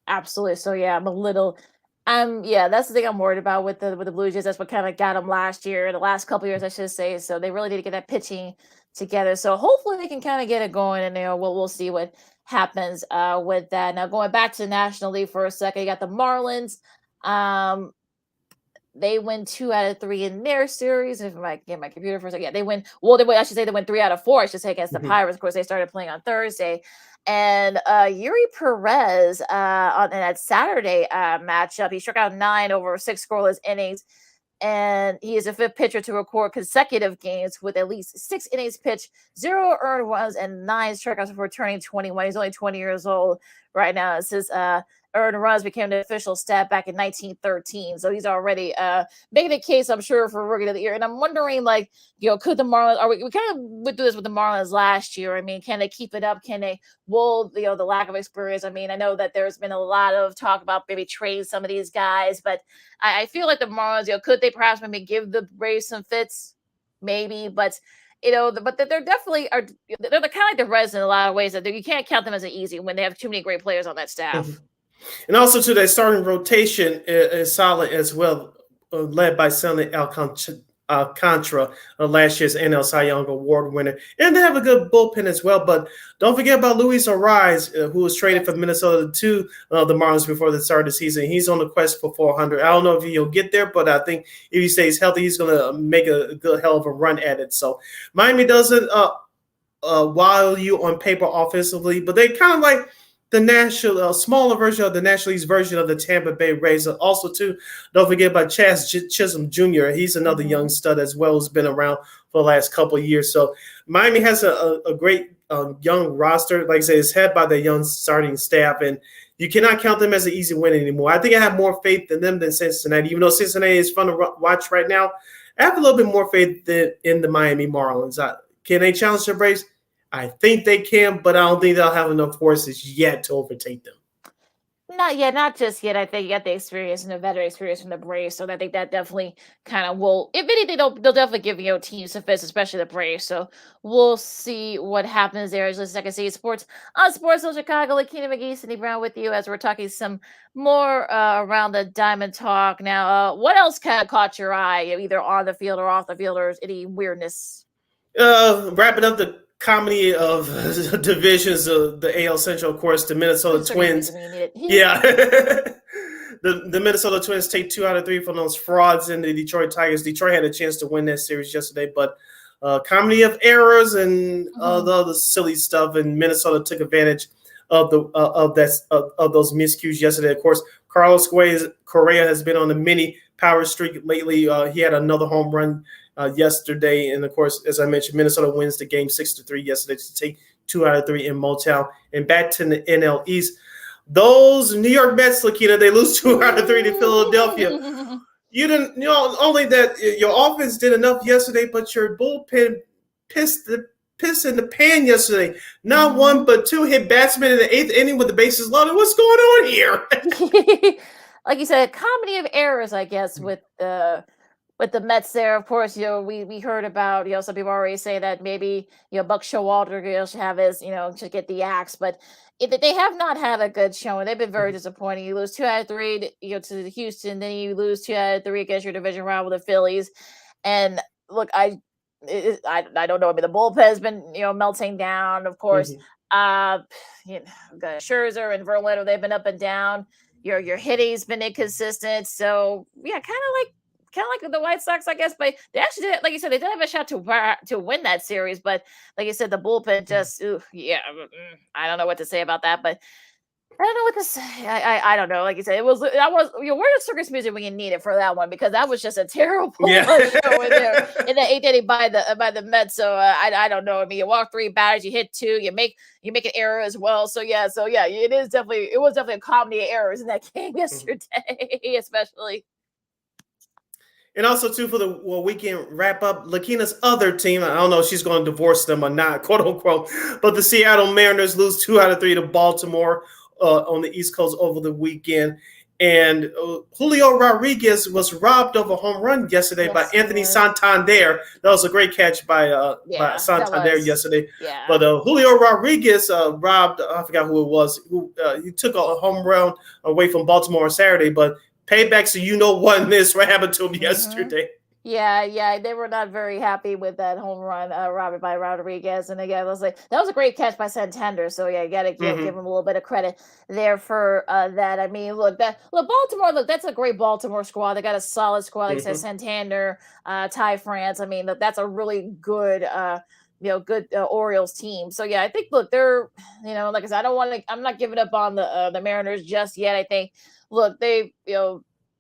Absolutely. So yeah, that's the thing I'm worried about with the Blue Jays. That's what kind of got them last year, the last couple of years, I should say. So they really need to get that pitching together. So hopefully they can kind of get it going, and we'll see what happens with that. Now going back to the National League for a second, you got the Marlins. They win 2 out of 3 in their series. If I get my computer for a second, yeah, they win. Well, I should say they win 3 out of 4. I should say against the Pirates. Of course, they started playing on Thursday, and Yuri Perez on that Saturday matchup, he struck out 9 over 6 scoreless innings. And he is the 5th pitcher to record consecutive games with at least 6 innings pitched, 0 earned runs, and 9 strikeouts before turning 21. He's only 20 years old right now. It says earned runs became the official stat back in 1913. So he's already making a case, I'm sure, for Rookie of the Year. And I'm wondering, like, could the Marlins, we kind of went through this with the Marlins last year. I mean, can they keep it up? Can they the lack of experience? I mean, I know that there's been a lot of talk about maybe trading some of these guys, but I feel like the Marlins, could they perhaps maybe give the Braves some fits? Maybe, but but they're definitely they're kind of like the Reds in a lot of ways, that you can't count them as an easy when they have too many great players on that staff. And also, too, their starting rotation is solid as well, led by Sonny Alcantara, last year's NL Cy Young Award winner. And they have a good bullpen as well. But don't forget about Luis Ariz, who was traded from Minnesota to the Marlins before the start of the season. He's on the quest for 400. I don't know if he'll get there, but I think if he stays healthy, he's going to make a good hell of a run at it. So Miami doesn't wow you on paper offensively, but they kind of like the national smaller version of the National League's version of the Tampa Bay Rays. Also, too, don't forget about Chaz Chisholm Jr. He's another young stud as well, who's been around for the last couple of years. So Miami has a great young roster. Like I said, it's head by their young starting staff, and you cannot count them as an easy win anymore. I think I have more faith in them than Cincinnati. Even though Cincinnati is fun to watch right now, I have a little bit more faith in the Miami Marlins. Can they challenge the Braves? I think they can, but I don't think they'll have enough horses yet to overtake them. Not yet, not just yet. I think you got the experience and the veteran experience from the Braves, so I think that definitely kind of will. If anything, they'll definitely give teams some fits, especially the Braves. So we'll see what happens there. As Second City Sports on Sports Zone Chicago, Lakina McGee, Cindy Brown with you as we're talking some more around the Diamond Talk. Now, what else kind of caught your eye, either on the field or off the field, or any weirdness? Wrapping up the comedy of divisions of the AL Central, of course, the Minnesota Twins. Yeah. the Minnesota Twins take 2 out of 3 from those frauds in the Detroit Tigers. Detroit had a chance to win that series yesterday, but comedy of errors and the other silly stuff, and Minnesota took advantage of those miscues yesterday. Of course, Carlos Correa has been on a mini power streak lately. He had another home run yesterday, and of course, as I mentioned, Minnesota wins the game 6-3 yesterday to take 2 out of 3 in Motown. And back to the NL East, those New York Mets, Lakina, they lose 2 out of 3 to Philadelphia. You didn't, only that your offense did enough yesterday, but your bullpen pissed in the pan yesterday. Not one, but 2 hit batsmen in the 8th inning with the bases loaded. What's going on here? Like you said, comedy of errors, I guess, with the Mets there. Of course, we heard about, some people already say that maybe, Buck Showalter should have his, should get the axe, but they have not had a good showing. They've been very disappointing. You lose 2 out of 3, to Houston, then you lose 2 out of 3 against your division rival, the Phillies. And look, I don't know. I mean, the bullpen has been, melting down. Of course, Scherzer and Verlander, they've been up and down. Your hitting's been inconsistent. So yeah, kind of like the White Sox, I guess. But they actually did, like you said, they did have a shot to win that series. But like you said, the bullpen just, I don't know what to say about that. But I don't know what to say. I don't know. Like you said, where's the circus music when you need it for that one? Because that was just a terrible show in there in the 8th inning by the Mets. So I don't know. I mean, you walk 3 batters, you hit 2, you make an error as well. So yeah, it was definitely a comedy of errors in that game yesterday, especially. And also, too, for the weekend wrap-up, Lakina's other team, I don't know if she's going to divorce them or not, quote-unquote, but the Seattle Mariners lose 2 out of 3 to Baltimore on the East Coast over the weekend. And Julio Rodriguez was robbed of a home run yesterday by Anthony Santander. That was a great catch by Santander yesterday. Yeah. But Julio Rodriguez robbed, I forgot who it was, he took a home run away from Baltimore on Saturday, but payback, so what happened to him yesterday. Yeah, they were not very happy with that home run, robbed by Rodriguez. And again, I was like, that was a great catch by Santander. So yeah, you got to give Hmm. him a little bit of credit there for that. I mean, look, Baltimore, look, that's a great Baltimore squad. They got a solid squad, like I said, Hmm. Santander, Ty France. I mean, that's a really good, good Orioles team. So yeah, I think look, they're, like I said, I don't want to. I'm not giving up on the Mariners just yet. I think, look, they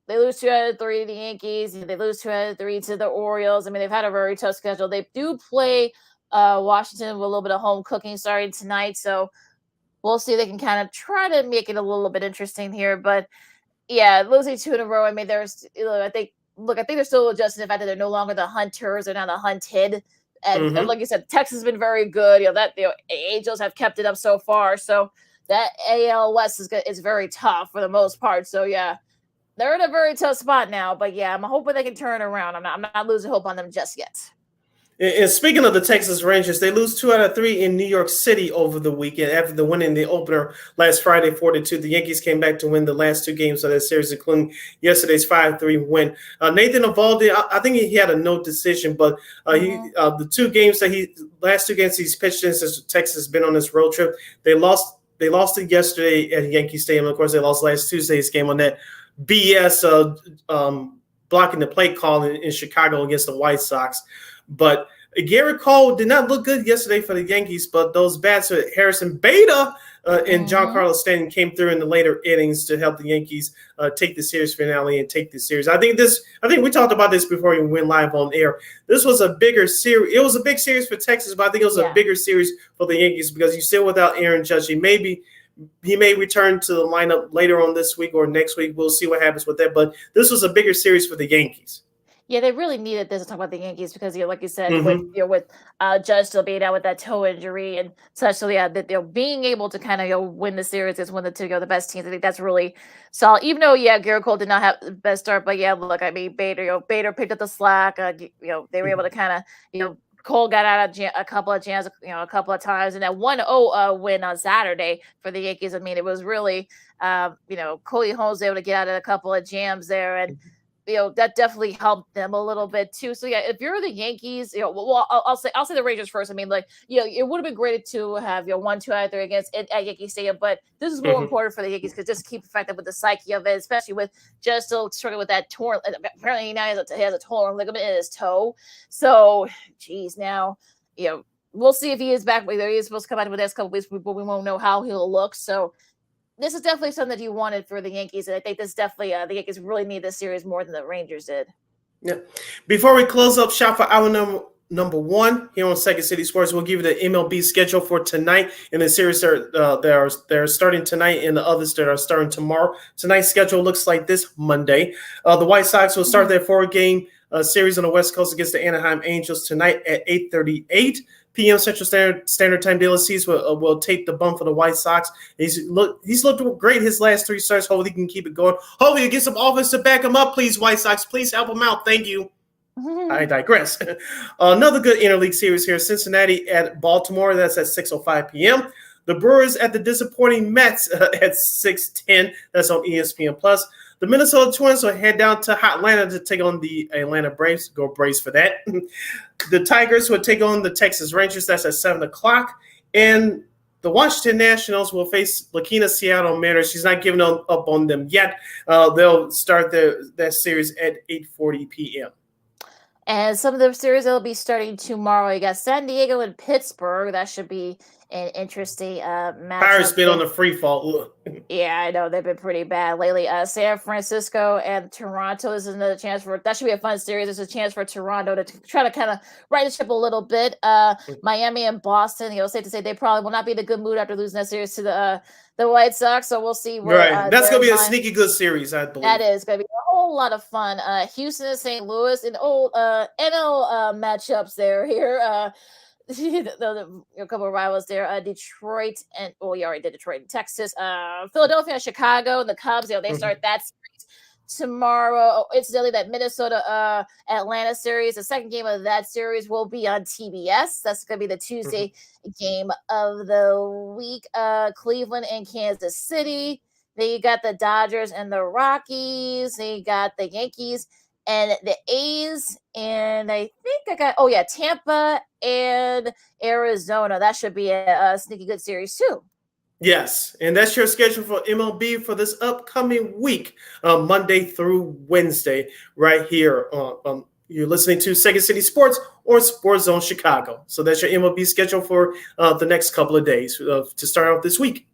lose 2 out of 3 to the Yankees. They lose 2 out of 3 to the Orioles. I mean, they've had a very tough schedule. They do play Washington with a little bit of home cooking starting tonight. So we'll see if they can kind of try to make it a little bit interesting here. But yeah, losing 2 in a row. I mean, I think they're still adjusting the fact that they're no longer the hunters, they're now the hunted. And Hmm. like you said, Texas has been very good. Angels have kept it up so far. So that AL West is very tough for the most part. So yeah, they're in a very tough spot now, but yeah, I'm hoping they can turn it around. I'm not losing hope on them just yet. And speaking of the Texas Rangers, they lose 2 out of 3 in New York City over the weekend after the win in the opener last Friday, 4-2. The Yankees came back to win the last 2 games of that series, including yesterday's 5-3 win. Nathan Eovaldi, I think he had a no decision, but the last 2 games he's pitched in since Texas has been on this road trip, they lost. They lost it yesterday at Yankee Stadium. Of course, they lost last Tuesday's game on that BS blocking the play call in Chicago against the White Sox. But Garrett Cole did not look good yesterday for the Yankees, but those bats with Harrison Beta and Giancarlo Stanton came through in the later innings to help the Yankees take the series finale and take the series. I think we talked about this before we went live on air. This was a bigger series. It was a big series for Texas, but I think it was a bigger series for the Yankees because you still without Aaron Judge. He may return to the lineup later on this week or next week. We'll see what happens with that. But this was a bigger series for the Yankees. Yeah, they really needed this to talk about the Yankees because, like you said, Mm-hmm. with Judge still being out with that toe injury and such. So yeah, that being able to kind of win the series is one of the best teams. I think that's really solid. Even though Garrett Cole did not have the best start, but yeah, look, I mean, Bader picked up the slack. They were able to kind of Cole got out of a couple of jams, a couple of times, and that 1-0 win on Saturday for the Yankees. I mean, it was really, Cody Holmes able to get out of a couple of jams there, and that definitely helped them a little bit too. So yeah, if you're the Yankees, well, I'll say the Rangers first. I mean, like, it would have been great to have 1-2 out of 3 against at Yankee Stadium, but this is more important for the Yankees because just keep affected with the psyche of it, especially with just still struggling with that torn. Apparently now he has a torn ligament in his toe. So, geez, now we'll see if he is back. Whether he is supposed to come out in the next couple weeks, but we won't know how he'll look. So this is definitely something that you wanted for the Yankees, and I think this definitely the Yankees really need this series more than the Rangers did. Yeah. Before we close up shop for hour number 1 here on Second City Sports, we'll give you the MLB schedule for tonight in the series that are starting tonight and the others that are starting tomorrow. Tonight's schedule looks like this Monday. The White Sox will start their 4-game series on the West Coast against the Anaheim Angels tonight at 8:38 p.m. Central Standard Time. Dylan Cease will take the bump for the White Sox. He's looked great his last 3 starts. Hopefully he can keep it going. Hopefully he gets some offense to back him up, please, White Sox. Please help him out. Thank you. I digress. Another good interleague series here. Cincinnati at Baltimore. That's at 6:05 p.m. The Brewers at the disappointing Mets at 6:10. That's on ESPN+. The Minnesota Twins will head down to Atlanta to take on the Atlanta Braves. Go Braves for that. The Tigers will take on the Texas Rangers. That's at 7 o'clock. And the Washington Nationals will face Lakina Seattle Mariners. She's not giving up on them yet. They'll start that series at 8:40 p.m. And some of the series that will be starting tomorrow. You got San Diego and Pittsburgh. That should be an interesting matchup. Pirates been on the free fall. Yeah, I know they've been pretty bad lately. San Francisco and Toronto. This is another chance that should be a fun series. There's a chance for Toronto to try to kind of right the ship a little bit. Miami and Boston. Safe to say they probably will not be in a good mood after losing that series to the White Sox. So we'll see where. Right, that's gonna be a sneaky good series, I believe. That is gonna be a whole lot of fun. Houston and St. Louis and old NL matchups there here. A couple of rivals there. Detroit and you already did Detroit and Texas. Philadelphia and Chicago. The Cubs, they start that series tomorrow. Incidentally, that Minnesota Atlanta series, the second game of that series will be on TBS. That's gonna be the Tuesday game of the week. Cleveland and Kansas City. Then you got the Dodgers and the Rockies. Then you got the Yankees and the A's, and I think I got Tampa and Arizona. That should be a sneaky good series too. Yes, and that's your schedule for MLB for this upcoming week, Monday through Wednesday, right here. You're listening to Second City Sports or Sports Zone Chicago. So that's your MLB schedule for the next couple of days to start off this week.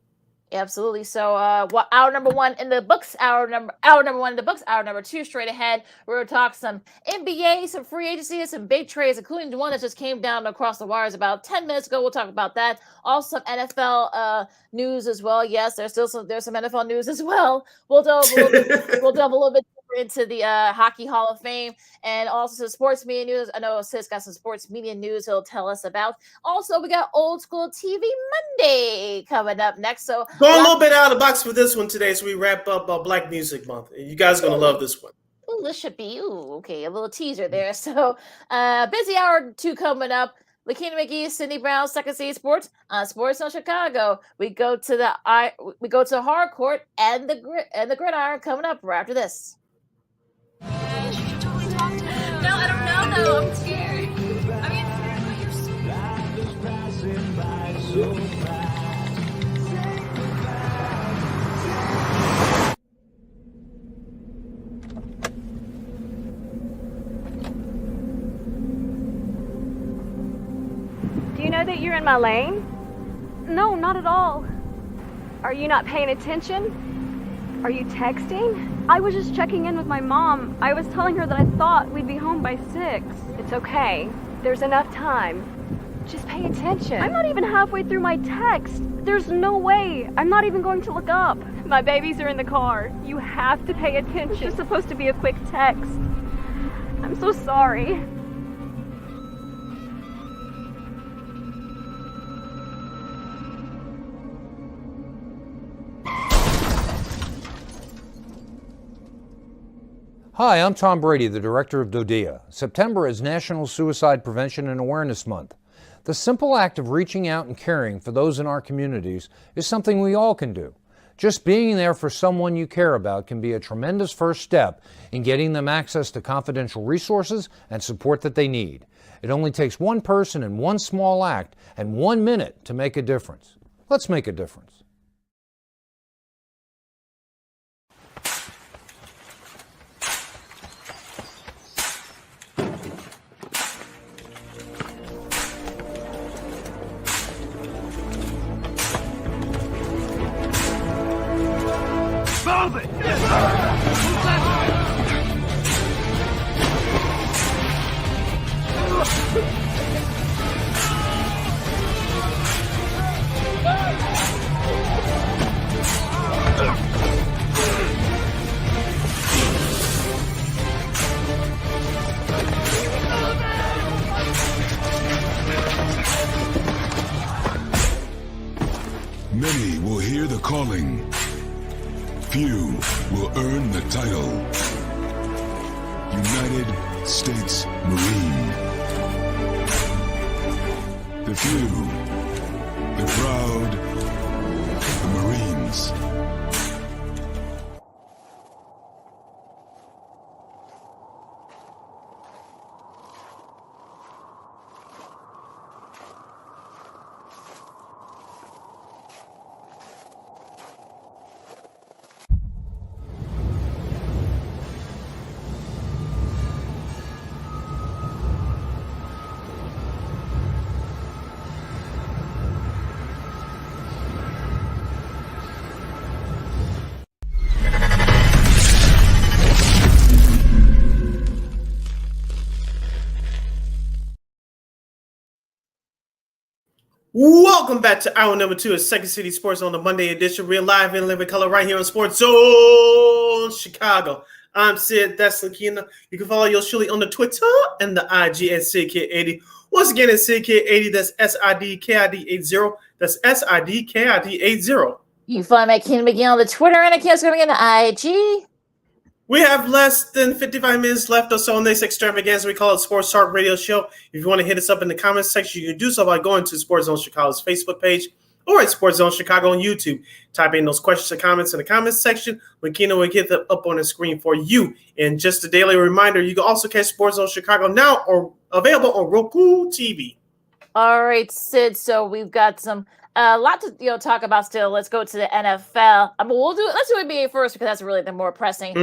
Absolutely. So, hour number one in the books. Hour number one in the books. Hour number two straight ahead. We're gonna talk some NBA, some free agency, and some big trades, including the one that just came down across the wires about 10 minutes ago. We'll talk about that. Also, some NFL news as well. Yes, there's some NFL news as well. We'll delve a little bit deeper into the Hockey Hall of Fame, and also some sports media news. I know Sis got some sports media news he'll tell us about. Also, we got Old School TV Monday coming up next. So going a little bit out of the box for this one today, so we wrap up Black Music Month. You guys are going to love this one. Ooh, this should be, okay, a little teaser there. So, busy hour two coming up. Lakina McGee, Sydney Brown, Second City Sports on Sports on Chicago. We go to the hard court and the gridiron coming up right after this. No, I don't know though. I'm scared. I mean, Do you know that you're in my lane? No, not at all. Are you not paying attention? Are you texting? I was just checking in with my mom. I was telling her that I thought we'd be home by 6. It's okay. There's enough time. Just pay attention. I'm not even halfway through my text. There's no way. I'm not even going to look up. My babies are in the car. You have to pay attention. It's just supposed to be a quick text. I'm so sorry. Hi, I'm Tom Brady, the director of DODEA. September is National Suicide Prevention and Awareness Month. The simple act of reaching out and caring for those in our communities is something we all can do. Just being there for someone you care about can be a tremendous first step in getting them access to confidential resources and support that they need. It only takes one person and one small act and 1 minute to make a difference. Let's make a difference. Move it! Many will hear the calling. Few will earn the title. United States Marine. The few, the proud, the Marines. Welcome back to hour number 2 of Second City Sports on the Monday edition. We're live in living color right here on Sports Zone Chicago. I'm Sid. That's Lakina. You can follow yours truly on the Twitter and the IG at SidKid80. Once again, it's SidKid80. That's SIDKID80. That's SIDKID80. You can follow me at Keenan McGee on the Twitter and at Keenan McGee on the IG. We have less than 55 minutes left or so on this extravaganza. We call it Sports Talk Radio Show. If you want to hit us up in the comments section, you can do so by going to Sports Zone Chicago's Facebook page. or at Sports Zone Chicago on YouTube. Type in those questions and comments in the comments section. Lakina will get them up on the screen for you. And just a daily reminder, you can also catch Sports Zone Chicago now or available on Roku TV. All right, Sid. So we've got some lot to talk about still. Let's go to the NFL. Let's do NBA first because that's really the more pressing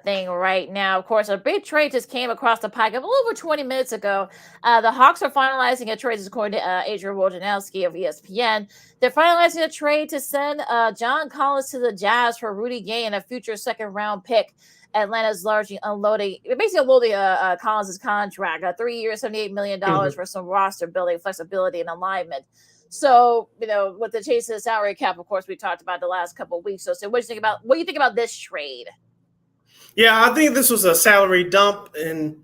thing right now. Of course, a big trade just came across the pike a little over 20 minutes ago. The Hawks are finalizing a trade, according to Adrian Wojnarowski of ESPN. They're finalizing a trade to send John Collins to the Jazz for Rudy Gay and a future second-round pick. Atlanta's largely unloading Collins' contract, 3 years, $78 million for some roster building, flexibility, and alignment. So, with the chase of the salary cap, of course, we talked about the last couple of weeks. So what do you think about this trade? Yeah, I think this was a salary dump, and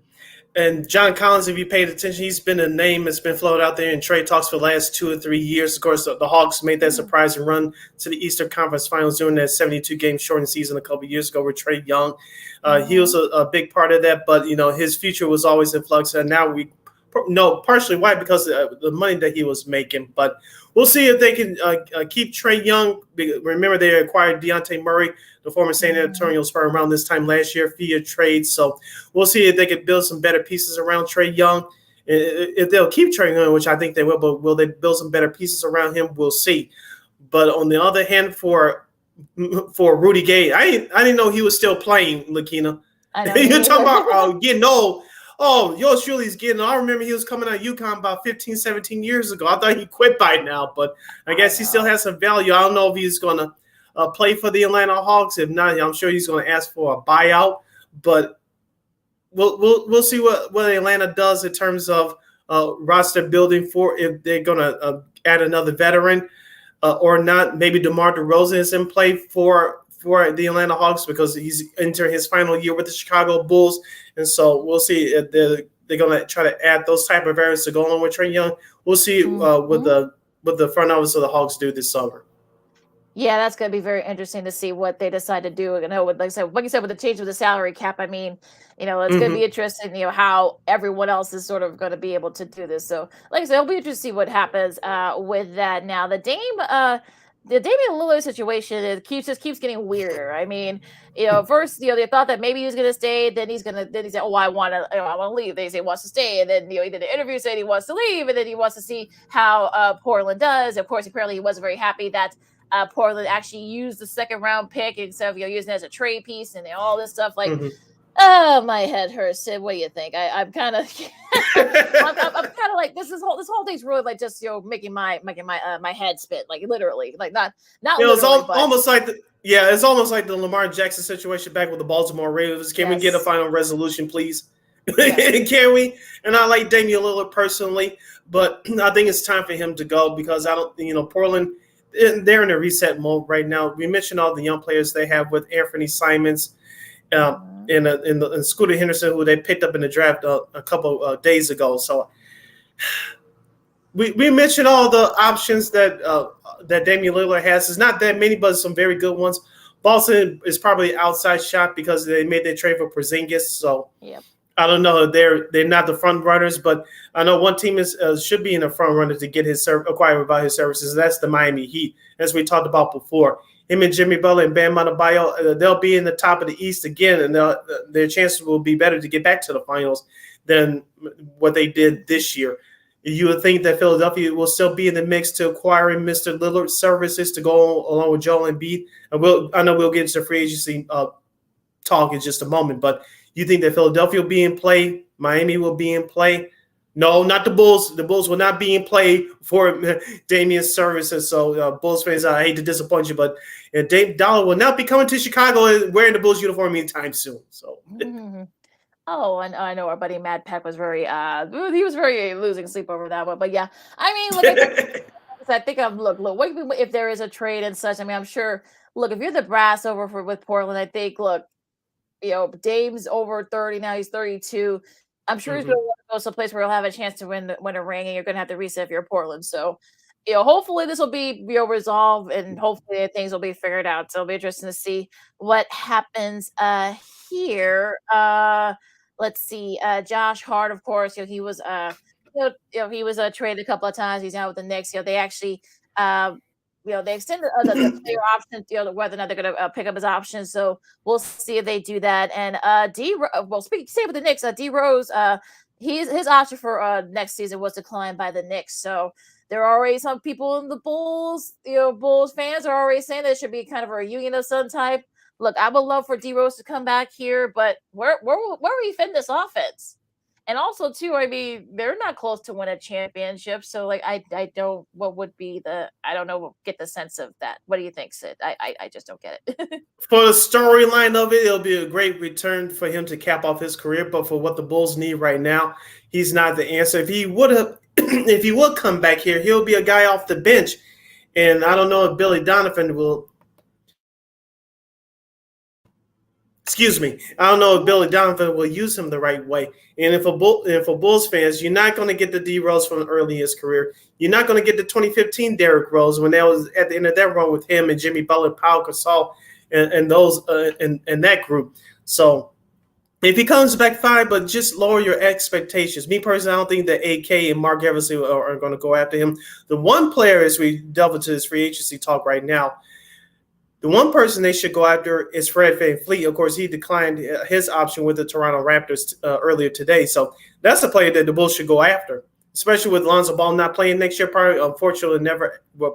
John Collins, if you paid attention, he's been a name that's been floated out there in trade talks for the last 2 or 3 years. Of course, the Hawks made that surprising run to the Eastern Conference Finals during that 72-game shortened season a couple of years ago with Trae Young. He was a big part of that, but his future was always in flux, and now we know partially why, because of the money that he was making. But we'll see if they can keep Trae Young. Remember, they acquired Dejounte Murray, the former San Antonio Spur, around this time last year via trade. So we'll see if they can build some better pieces around Trae Young. If they'll keep Trae Young, which I think they will, but will they build some better pieces around him? We'll see. But on the other hand, for Rudy Gay, I didn't know he was still playing, Lakina. You're talking about getting old. Oh, yours truly is getting. I remember he was coming out of UConn about 15, 17 years ago. I thought he quit by now, but I guess he still has some value. I don't know if he's going to play for the Atlanta Hawks. If not, I'm sure he's going to ask for a buyout. But we'll see what Atlanta does in terms of roster building for if they're going to add another veteran or not. Maybe DeMar DeRozan is in play for the Atlanta Hawks because he's entering his final year with the Chicago Bulls. And so we'll see if they're going to try to add those type of variants to go along with Trae Young. We'll see what the front office of the Hawks do this summer. Yeah, that's going to be very interesting to see what they decide to do. Like you said, with the change of the salary cap, I mean, it's going to be interesting, how everyone else is sort of going to be able to do this. So, like I said, it'll be interesting to see what happens with that. Now, the Damian Lillard situation keeps getting weirder. I mean, first, they thought that maybe he was going to stay. Then he said, "Oh, I want to leave." They say he wants to stay, and then he did the interview said he wants to leave, and then he wants to see how Portland does. Of course, apparently he wasn't very happy that Portland actually used the second round pick instead of using it as a trade piece and all this stuff. Like, oh, my head hurts. Sid, what do you think? I'm kind of, I'm kind of like this whole thing's really like just making my head spin, like literally, like not. It's almost like it's almost like the Lamar Jackson situation back with the Baltimore Ravens. Can we get a final resolution, please? Yes. Can we? And I like Damian Lillard personally, but I think it's time for him to go because I don't, Portland. They're in a reset mode right now. We mentioned all the young players they have with Anthony Simons and Scooter Henderson, who they picked up in the draft a couple days ago. So we mentioned all the options that Damian Lillard has. It's not that many, but some very good ones. Boston is probably outside shot because they made their trade for Porzingis. So I don't know. They're not the front runners, but I know one team should be in the front runner to get acquired by his services. That's the Miami Heat, as we talked about before. Him and Jimmy Butler and Bam Adebayo, they'll be in the top of the East again, and their chances will be better to get back to the finals than what they did this year. You would think that Philadelphia will still be in the mix to acquiring Mr. Lillard's services to go along with Joel Embiid. And I know we'll get into free agency talk in just a moment, but you think that Philadelphia will be in play? Miami will be in play? No, not the Bulls. The Bulls will not be in play for Damian's services. So, Bulls fans, I hate to disappoint you, but Dave Dollar will not be coming to Chicago wearing the Bulls uniform anytime soon. So, Oh, and I know our buddy Mad Peck was very he was very losing sleep over that one. But yeah, I mean, look, I think look, if there is a trade and such, I mean, I'm sure. Look, if you're the brass with Portland, I think Dame's over 30 now. He's 32. I'm sure he's going to want to go someplace where he'll have a chance to win a ring, and you're going to have to reset if you're Portland. So, hopefully this will be resolved, and hopefully things will be figured out. So it'll be interesting to see what happens here. Let's see. Josh Hart, of course, he was he was traded a couple of times. He's now with the Knicks. They actually they extended the player option, whether or not they're going to pick up his option. So we'll see if they do that. And same with the Knicks. D Rose, his option for next season was declined by the Knicks. So there are already some people in the Bulls, Bulls fans are already saying there should be kind of a reunion of some type. Look, I would love for D Rose to come back here, but where will he fit in this offense? And also, too, I mean, they're not close to win a championship. So, like, I don't, what would be I don't know, get the sense of that. What do you think, Sid? I just don't get it. For the storyline of it, it'll be a great return for him to cap off his career. But for what the Bulls need right now, he's not the answer. If he would come back here, he'll be a guy off the bench. And I don't know if Billy Donovan will. Excuse me. I don't know if Billy Donovan will use him the right way. And for Bulls fans, you're not going to get the D Rose from early in his career. You're not going to get the 2015 Derrick Rose when that was at the end of that run with him and Jimmy Butler, Pau Gasol, and those and that group. So if he comes back, fine, but just lower your expectations. Me personally, I don't think that AK and Mark Eversley are going to go after him. The one player, as we delve into this free agency talk right now, the one person they should go after is Fred VanVleet. Of course, he declined his option with the Toronto Raptors earlier today. So that's the player that the Bulls should go after, especially with Lonzo Ball not playing next year. Probably, unfortunately,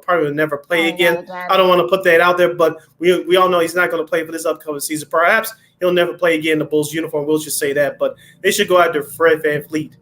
probably will never play again. I don't want to put that out there, but we all know he's not going to play for this upcoming season. Perhaps he'll never play again in the Bulls uniform. We'll just say that. But they should go after Fred VanVleet.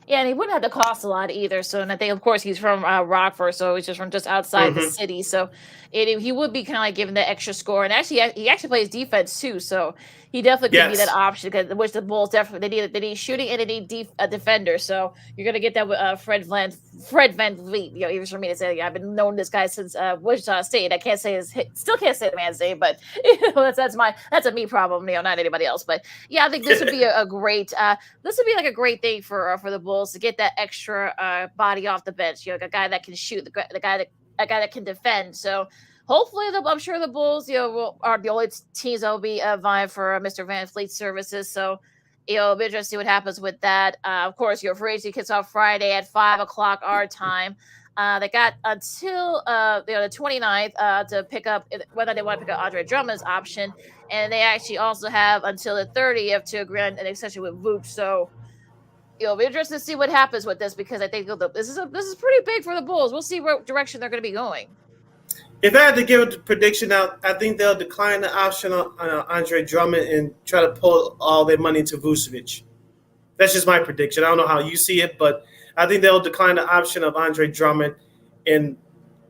Yeah, and he wouldn't have to cost a lot either. So, and I think, of course, he's from Rockford, so he's just from just outside the city. So, he would be kind of like giving the extra score. And actually, he actually plays defense too. So, he definitely could be that option, which the Bulls definitely they need shooting and they need a defender. So, you're gonna get that with Fred VanVleet. Even for me to say, I've been knowing this guy since Wichita State. I can't say still can't say the man's name, but that's a me problem. Not anybody else. But yeah, I think this would be a great. This would be like a great thing for the Bulls to get that extra body off the bench. A guy that can shoot, a guy that can defend. So hopefully, I'm sure the Bulls, are the only teams that will be vying for Mr. VanVleet's services. So, it'll be interesting to see what happens with that. Of course, your free agency kicks off Friday at 5:00 our time. They got until the 29th to pick up whether they want to pick up Andre Drummond's option, and they actually also have until the 30th to agree on an extension with Vooch. So, it'll be interesting to see what happens with this because I think this is pretty big for the Bulls. We'll see what direction they're going to be going. If I had to give a prediction out, I think they'll decline the option on Andre Drummond and try to pull all their money into Vucevic. That's just my prediction. I don't know how you see it, but I think they'll decline the option of Andre Drummond and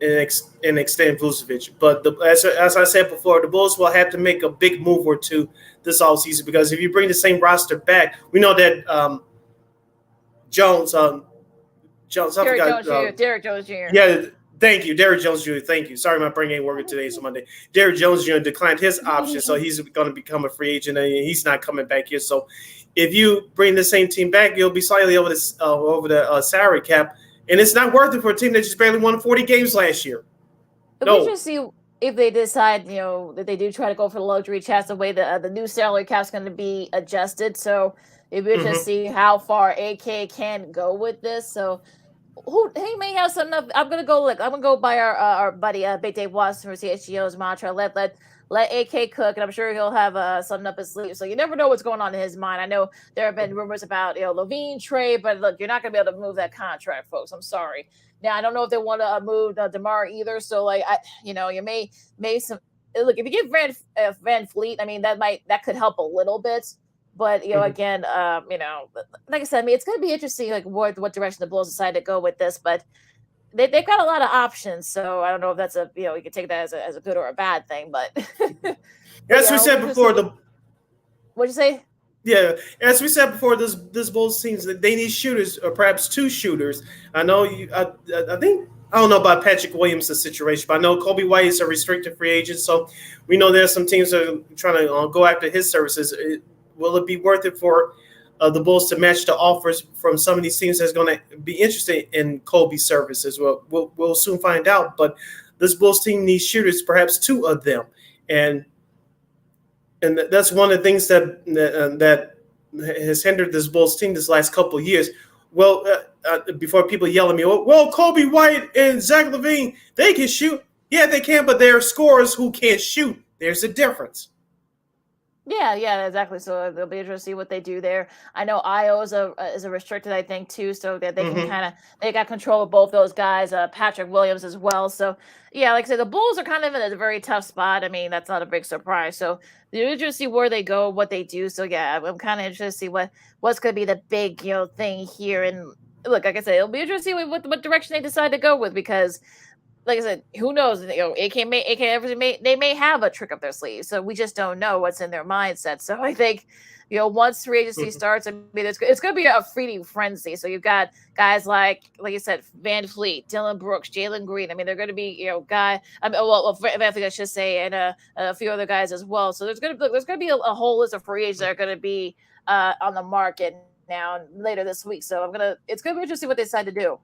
extend Vucevic. But as I said before, the Bulls will have to make a big move or two this offseason because if you bring the same roster back, we know that Derrick Jones Jr. Yeah. Thank you, Derrick Jones Jr. Thank you. Sorry, my brain ain't working today. It's Monday. Derrick Jones Jr. declined his option, so he's going to become a free agent, and he's not coming back here. So, if you bring the same team back, you'll be slightly over the salary cap, and it's not worth it for a team that just barely won 40 games last year. We just see if they decide, that they do try to go for the luxury tax, the way the new salary cap is going to be adjusted. So, if we just see how far AK can go with this, so. He may have something up. I'm gonna go by our buddy Big Dave Watson for CHGO's mantra. Let AK cook, and I'm sure he'll have something up his sleeve. So you never know what's going on in his mind. I know there have been rumors about Levine trade, but look, you're not gonna be able to move that contract, folks. I'm sorry. Now I don't know if they want to move DeMar either. So you may some look if you get VanVleet. I mean that could help a little bit. But again, like I said, I mean, it's going to be interesting, like what direction the Bulls decide to go with this. But they've got a lot of options, so I don't know if that's you can take that as a good or a bad thing. But as we said before, what'd you say? Yeah, as we said before, this Bulls teams that they need shooters or perhaps two shooters. I know I think. I don't know about Patrick Williams' situation, but I know Kobe White is a restricted free agent, so we know there's some teams that are trying to go after his services. Will it be worth it for the Bulls to match the offers from some of these teams that's going to be interested in Kobe's services? Well, we'll soon find out. But this Bulls team needs shooters, perhaps two of them, and that's one of the things that has hindered this Bulls team this last couple of years. Well, before people yell at me, well, Kobe White and Zach LaVine, they can shoot. Yeah, they can, but they're scorers who can't shoot. There's a difference. Yeah, exactly. So they'll be interested to see what they do there. I know IO is a restricted, I think, too, so that they can kind of they got control of both those guys, Patrick Williams as well. So yeah, like I said, the Bulls are kind of in a very tough spot. I mean, that's not a big surprise. So you're interested to see where they go, what they do. So yeah, I'm kind of interested to see what's going to be the big thing here. And look, like I said, it'll be interesting to see what direction they decide to go with because. Like I said, who knows? They may have a trick up their sleeve, so we just don't know what's in their mindset. So I think, once free agency starts, I mean, it's going to be a feeding frenzy. So you've got guys like you said, Van Fleet, Dylan Brooks, Jalen Green. I mean, they're going to be guy. I mean, Van Fleet, I should say, and a few other guys as well. So there's going to be a whole list of free agents that are going to be on the market now later this week. So it's going to be interesting what they decide to do.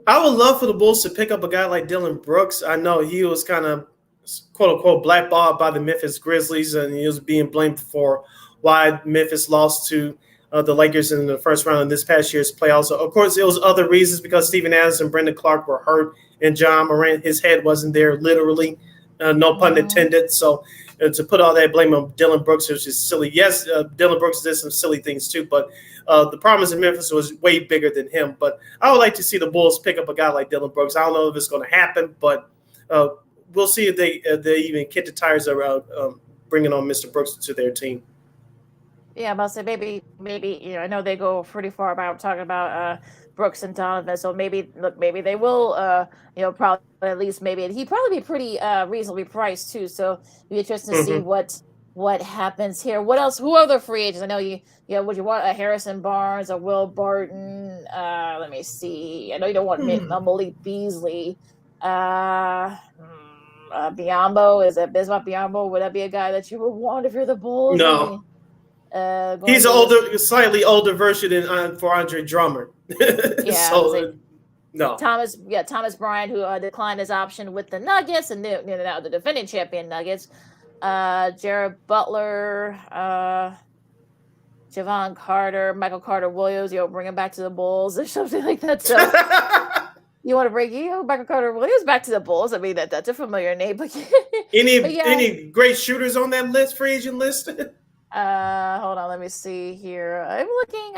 I would love for the Bulls to pick up a guy like Dylan Brooks. I know he was kind of, quote unquote, blackballed by the Memphis Grizzlies, and he was being blamed for why Memphis lost to the Lakers in the first round of this past year's playoffs. So, of course, it was other reasons because Steven Adams and Brendan Clark were hurt, and John Morant, his head wasn't there, literally, no pun intended. So to put all that blame on Dylan Brooks was just silly. Yes, Dylan Brooks did some silly things too, but the problems in Memphis was way bigger than him. But I would like to see the Bulls pick up a guy like Dylan Brooks. I don't know if it's going to happen, but we'll see if they even kick the tires around bringing on Mr. Brooks to their team. Yeah, I'm about to say maybe I know they go pretty far about talking about Brooks and Donovan, so maybe they will probably at least maybe he'd probably be pretty reasonably priced too. So it'd be interesting to see what happens here. What else? Who are the free agents? I know would you want a Harrison Barnes, a Will Barton? Let me see. I know you don't want Malik Beasley. Biombo, is that Bismack Biombo? Would that be a guy that you would want if you're the Bulls? No. He's slightly older version for Andre Drummond. Yeah. So, no. Thomas Bryant, who declined his option with the Nuggets, and now the defending champion Nuggets. Jared Butler, Javon Carter, Michael Carter Williams. Bring him back to the Bulls or something like that. So. You want to bring Michael Carter Williams back to the Bulls? I mean, that's a familiar name. But any great shooters on that list, free agent list? Hold on, let me see here. I'm looking.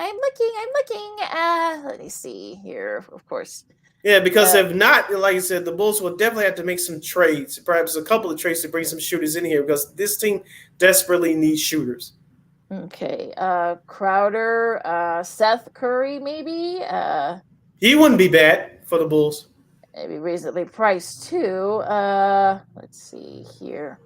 Let me see here, of course. Yeah, because if not, like I said, the Bulls will definitely have to make some trades, perhaps a couple of trades to bring some shooters in here because this team desperately needs shooters. Okay. Crowder, Seth Curry, maybe. He wouldn't be bad for the Bulls. Maybe reasonably priced too. Let's see here.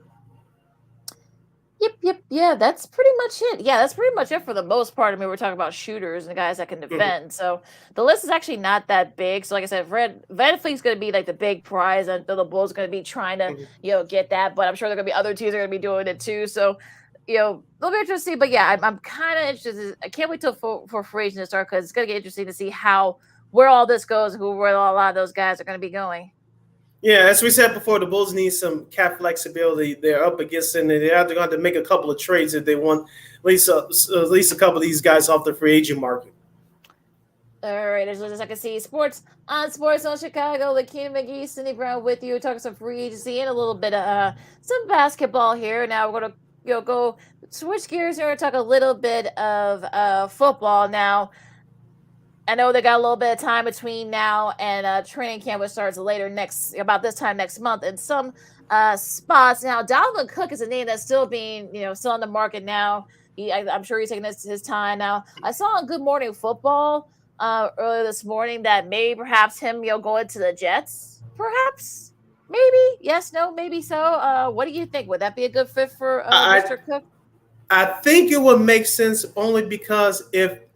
Yep. Yeah, that's pretty much it. Yeah, that's pretty much it for the most part. I mean, we're talking about shooters and guys that can defend. So the list is actually not that big. So like I said, Van Fleet's going to be like the big prize, and the Bulls are going to be trying to get that. But I'm sure there are going to be other teams that are going to be doing it too. So they'll be interesting to see. But yeah, I'm kind of interested. I can't wait till for free agent to start because it's going to get interesting to see where all this goes and where a lot of those guys are going to be going. Yeah, as we said before, the Bulls need some cap flexibility. They're up against it, and they're going to have to make a couple of trades if they want at least a couple of these guys off the free agent market. All right, as I can see, Sports on Chicago. Lakina McGee, Cindy Brown with you, talking some free agency and a little bit of some basketball here. Now we're going to go switch gears here and talk a little bit of football now. I know they got a little bit of time between now and training camp, which starts about this time next month in some spots. Now, Dalvin Cook is a name that's still being, still on the market now. I'm sure he's taking his time now. I saw on Good Morning Football earlier this morning that maybe perhaps him, going to the Jets, perhaps, maybe, yes, no, maybe so. What do you think? Would that be a good fit for Mr. Cook? I think it would make sense only because it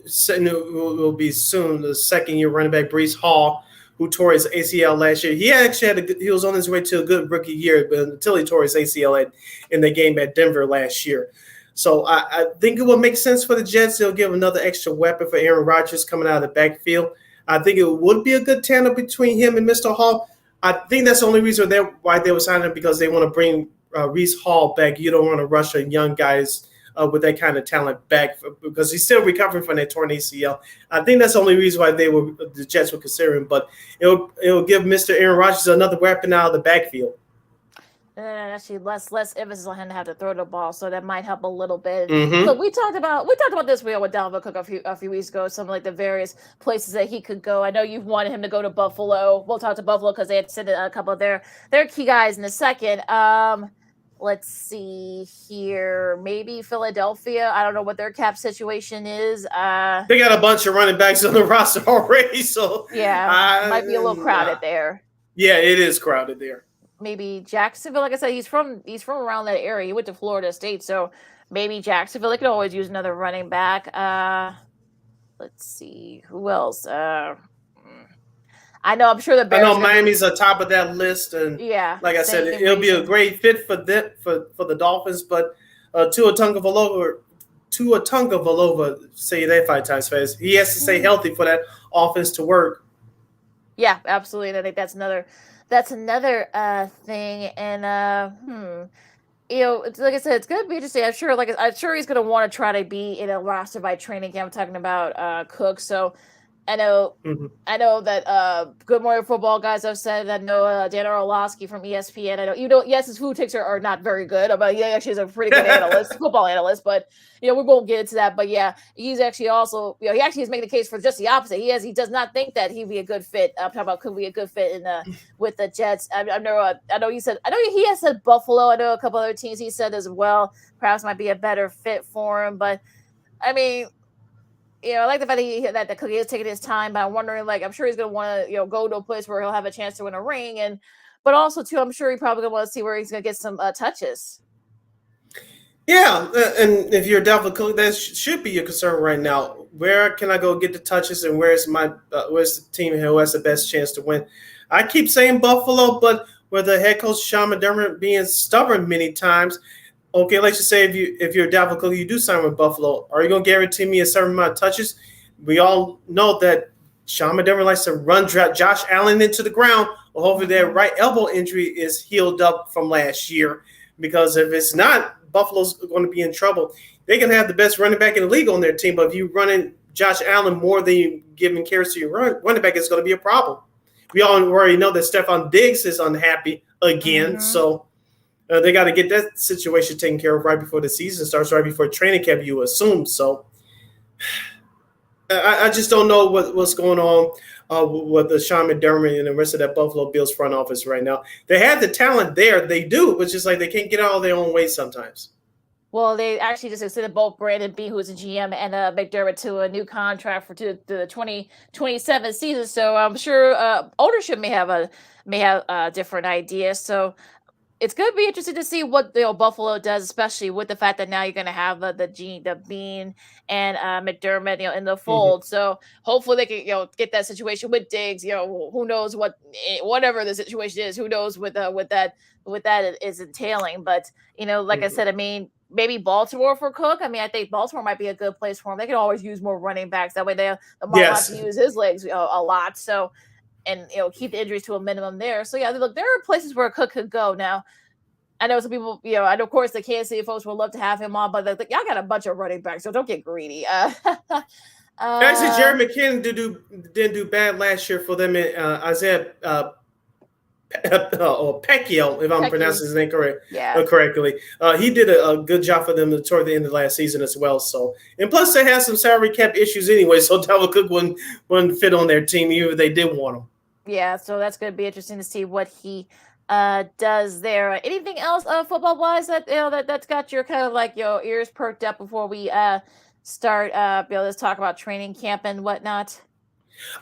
will be soon the second-year running back Breece Hall, who tore his ACL last year. He actually he was on his way to a good rookie year, but until he tore his ACL in the game at Denver last year. So I think it will make sense for the Jets. They'll give another extra weapon for Aaron Rodgers coming out of the backfield. I think it would be a good tandem between him and Mr. Hall. I think that's the only reason why they were signing him, because they want to bring Breece Hall back. You don't want to rush a young guy's with that kind of talent back because he's still recovering from that torn ACL. I think that's the only reason why the Jets were considering. But it'll give Mr. Aaron Rodgers another weapon out of the backfield. And actually less emphasis on him to have to throw the ball, so that might help a little bit. Mm-hmm. So we talked about this with Dalvin Cook a few weeks ago, some like the various places that he could go. I know you've wanted him to go to Buffalo. We'll talk to Buffalo because they had sent a couple of their key guys in a second. Let's see here. Maybe Philadelphia. I don't know what their cap situation is. They got a bunch of running backs on the roster already, so yeah, might be a little crowded there. Yeah, it is crowded there. Maybe Jacksonville. Like I said, he's from around that area. He went to Florida State, so maybe Jacksonville. They could always use another running back. Let's see who else. I know. I'm sure the Bears. I know Miami's on top of that list, and yeah, like I said, it'll be a great fit for the Dolphins. But Tua Tagovailoa, say that 5 times fast. He has to stay healthy for that offense to work. Yeah, absolutely. And I think that's another thing. And it's like I said, it's gonna be interesting. I'm sure he's gonna want to try to be in a roster by training camp. I'm talking about Cook. So I know that Good Morning Football guys have said that. Dan Orlovsky from ESPN. I know yes, his food takes are not very good, but he actually is a pretty good football analyst. But we won't get into that. But yeah, he's actually also he actually is making the case for just the opposite. He does not think that he'd be a good fit. I'm talking about could be a good fit with the Jets. I know he has said Buffalo. I know a couple other teams he said as well. Perhaps might be a better fit for him. But I mean. I like the fact that he is taking his time, but I'm wondering, I'm sure he's going to want to, go to a place where he'll have a chance to win a ring. But also, too, I'm sure he probably going to want to see where he's going to get some touches. Yeah, and if you're Dalvin Cook, that should be your concern right now. Where can I go get the touches, and where's the team who has the best chance to win? I keep saying Buffalo, but with the head coach Sean McDermott being stubborn many times, okay, let's just say if you're Dalvin Cook, you do sign with Buffalo. Are you going to guarantee me a certain amount of touches? We all know that Sean McDermott likes to run Josh Allen into the ground. Well, hopefully that right elbow injury is healed up from last year. Because if it's not, Buffalo's going to be in trouble. They can have the best running back in the league on their team, but if you running Josh Allen more than you giving carries to your running back, it's going to be a problem. We all already know that Stephon Diggs is unhappy again, so – they got to get that situation taken care of right before the season starts, right before training camp, you assume. So I just don't know what's going on with the Sean McDermott and the rest of that Buffalo Bills front office right now. They have the talent there. They do, but just they can't get out of their own way sometimes. Well, they actually just extended both Brandon B, who's a GM, and McDermott to a new contract for the 2027 season. So I'm sure ownership may have a different idea. So it's going to be interesting to see what Buffalo does, especially with the fact that now you're going to have the Bean and McDermott in the fold. Mm-hmm. So hopefully they can get that situation with Diggs. Who knows whatever the situation is, who knows what that is entailing. But I said, I mean, maybe Baltimore for Cook. I mean, I think Baltimore might be a good place for him. They can always use more running backs. That way they might have to use his legs a lot. So. And keep the injuries to a minimum there. So yeah, look, there are places where Cook could go. Now, I know some people, I know of course the Kansas City folks would love to have him on, but y'all got a bunch of running backs, so don't get greedy. Actually, Jerry McKinnon didn't do bad last year for them. Isaiah Pecchio, if I'm pronouncing his name correctly. He did a good job for them toward the end of last season as well. So, and plus they had some salary cap issues anyway, so Dalvin Cook wouldn't fit on their team even if they did want him. Yeah, so that's going to be interesting to see what he does there. Anything else football wise that's got your kind of ears perked up before we start let's talk about training camp and whatnot?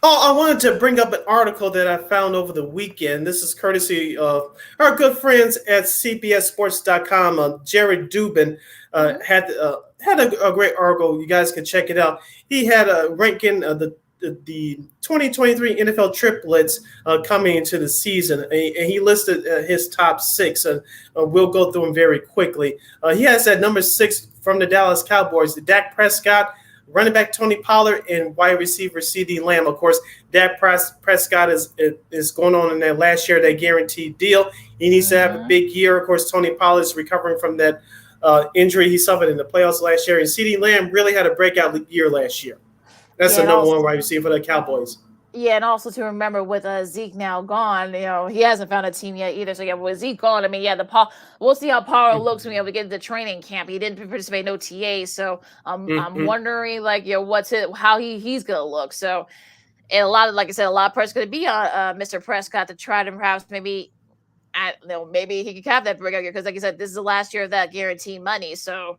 Oh, I wanted to bring up an article that I found over the weekend. This is courtesy of our good friends at CBSSports.com. Jared Dubin had a great article. You guys can check it out. He had a ranking of the 2023 NFL triplets coming into the season, and he listed his top 6, and we'll go through them very quickly. He has at number 6 from the Dallas Cowboys, Dak Prescott, running back Tony Pollard, and wide receiver CeeDee Lamb. Of course, Dak Prescott is going on in that last year, that guaranteed deal. He needs to have a big year. Of course, Tony Pollard is recovering from that injury he suffered in the playoffs last year. And CeeDee Lamb really had a breakout year last year. That's the number one wide receiver for the Cowboys. Yeah, and also to remember with Zeke now gone, he hasn't found a team yet either. So yeah, with Zeke gone, I mean, we'll see how Power looks when we get into training camp. He didn't participate in OTA, so I'm wondering how he's gonna look. So, and a lot of pressure going to be on Mr. Prescott to try to perhaps maybe he could have that breakout year because, like you said, this is the last year of that guaranteed money. So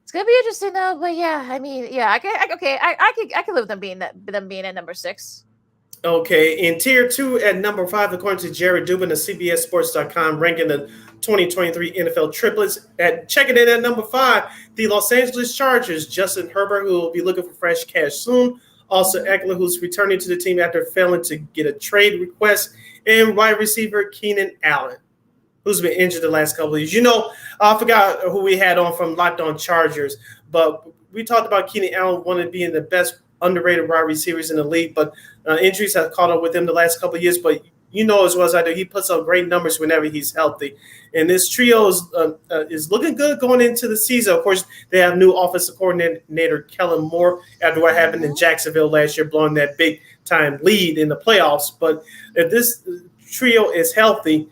it's gonna be interesting though. But yeah, I mean, yeah, I can live with them being at number 6. Okay, in Tier 2 at number 5, according to Jared Dubin of CBSSports.com, ranking the 2023 NFL triplets. Checking in at number 5, the Los Angeles Chargers, Justin Herbert, who will be looking for fresh cash soon. Also, Eckler, who's returning to the team after failing to get a trade request. And wide receiver Keenan Allen, who's been injured the last couple of years. I forgot who we had on from Locked On Chargers, but we talked about Keenan Allen, one of being the best underrated wide receivers in the league, but injuries have caught up with him the last couple of years. But as well as I do, he puts up great numbers whenever he's healthy. And this trio is looking good going into the season. Of course, they have new offensive coordinator Kellen Moore after what happened in Jacksonville last year, blowing that big-time lead in the playoffs. But if this trio is healthy,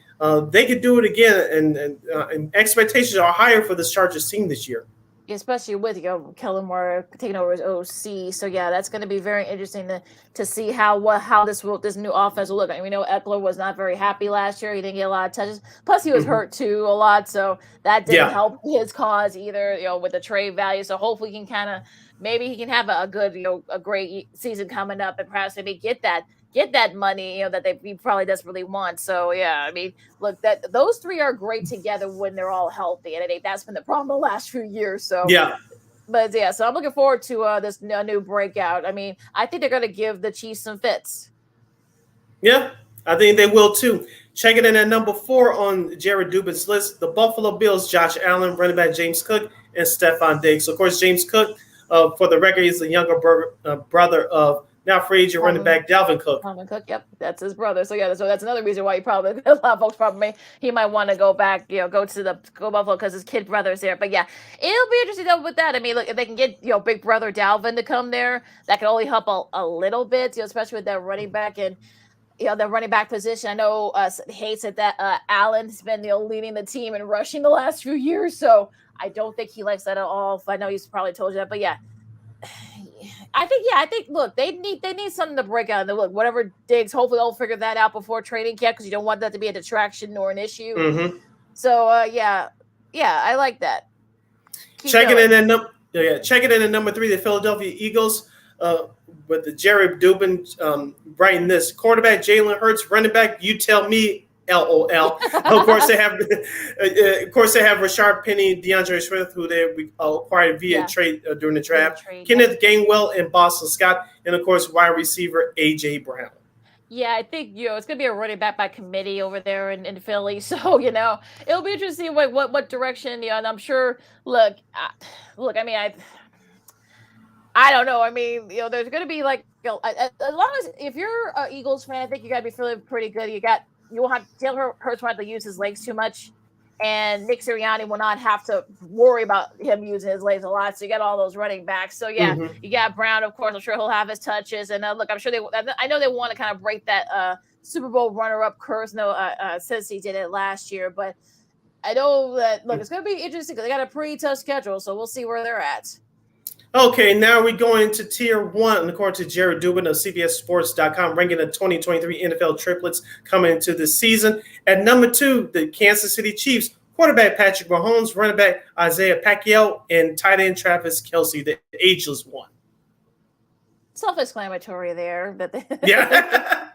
they could do it again, and expectations are higher for this Chargers team this year. Especially with Kellen Moore taking over as OC. So yeah, that's going to be very interesting to see how this new offense will look. I mean, we know Eckler was not very happy last year. He didn't get a lot of touches. Plus, he was hurt too a lot, so that didn't help his cause either. With the trade value. So hopefully, he can maybe he can have a good a great season coming up, and perhaps maybe get that money, that he probably desperately want. So yeah, I mean, look, those three are great together when they're all healthy, and I think that's been the problem the last few years. So yeah, but yeah, so I'm looking forward to this new breakout. I mean, I think they're going to give the Chiefs some fits. Yeah, I think they will too. Checking in at number 4 on Jared Dubin's list, the Buffalo Bills, Josh Allen, running back James Cook, and Stephon Diggs. So of course, James Cook, for the record, is the younger brother of now free agent running back Dalvin Cook. Dalvin Cook, yep, that's his brother. So yeah, so that's another reason why a lot of folks probably he might want to go back, go Buffalo because his kid brother's there. But yeah, it'll be interesting though with that. I mean, look, if they can get big brother Dalvin to come there, that can only help a little bit, especially with that running back and the running back position. I know hates it that Allen's been leading the team in rushing the last few years, so I don't think he likes that at all. I know he's probably told you that, but yeah. I think. Look, they need something to break out. And look, whatever Diggs, hopefully they'll figure that out before trading camp because you don't want that to be a detraction or an issue. Mm-hmm. So yeah, I like that. Checking in at number 3, the Philadelphia Eagles with the Jared Dubin writing this: quarterback Jalen Hurts, running back you tell me. LOL. Of course, they have Rashard Penny, DeAndre Swift, who they acquired via trade during the draft. Kenneth Gainwell and Boston Scott, and of course, wide receiver AJ Brown. Yeah, I think it's gonna be a running back by committee over there in Philly. So it'll be interesting what direction. And I'm sure. Look. I mean, I don't know. I mean, there's gonna be as long as if you're an Eagles fan, I think you gotta be feeling pretty good. You won't have Jalen Hurts won't have to use his legs too much, and Nick Sirianni will not have to worry about him using his legs a lot. So you got all those running backs. So yeah, you got Brown, of course. I'm sure he'll have his touches. And look, I'm sure I know they want to kind of break that Super Bowl runner-up curse. Since he did it last year, but I know that it's going to be interesting because they got a pretty tough schedule. So we'll see where they're at. Okay, now we go into Tier 1, according to Jared Dubin of CBSSports.com, ranking the 2023 NFL triplets coming into the season. At number 2, the Kansas City Chiefs, quarterback Patrick Mahomes, running back Isaiah Pacheco, and tight end Travis Kelce, the ageless one. Self-explanatory there. But yeah.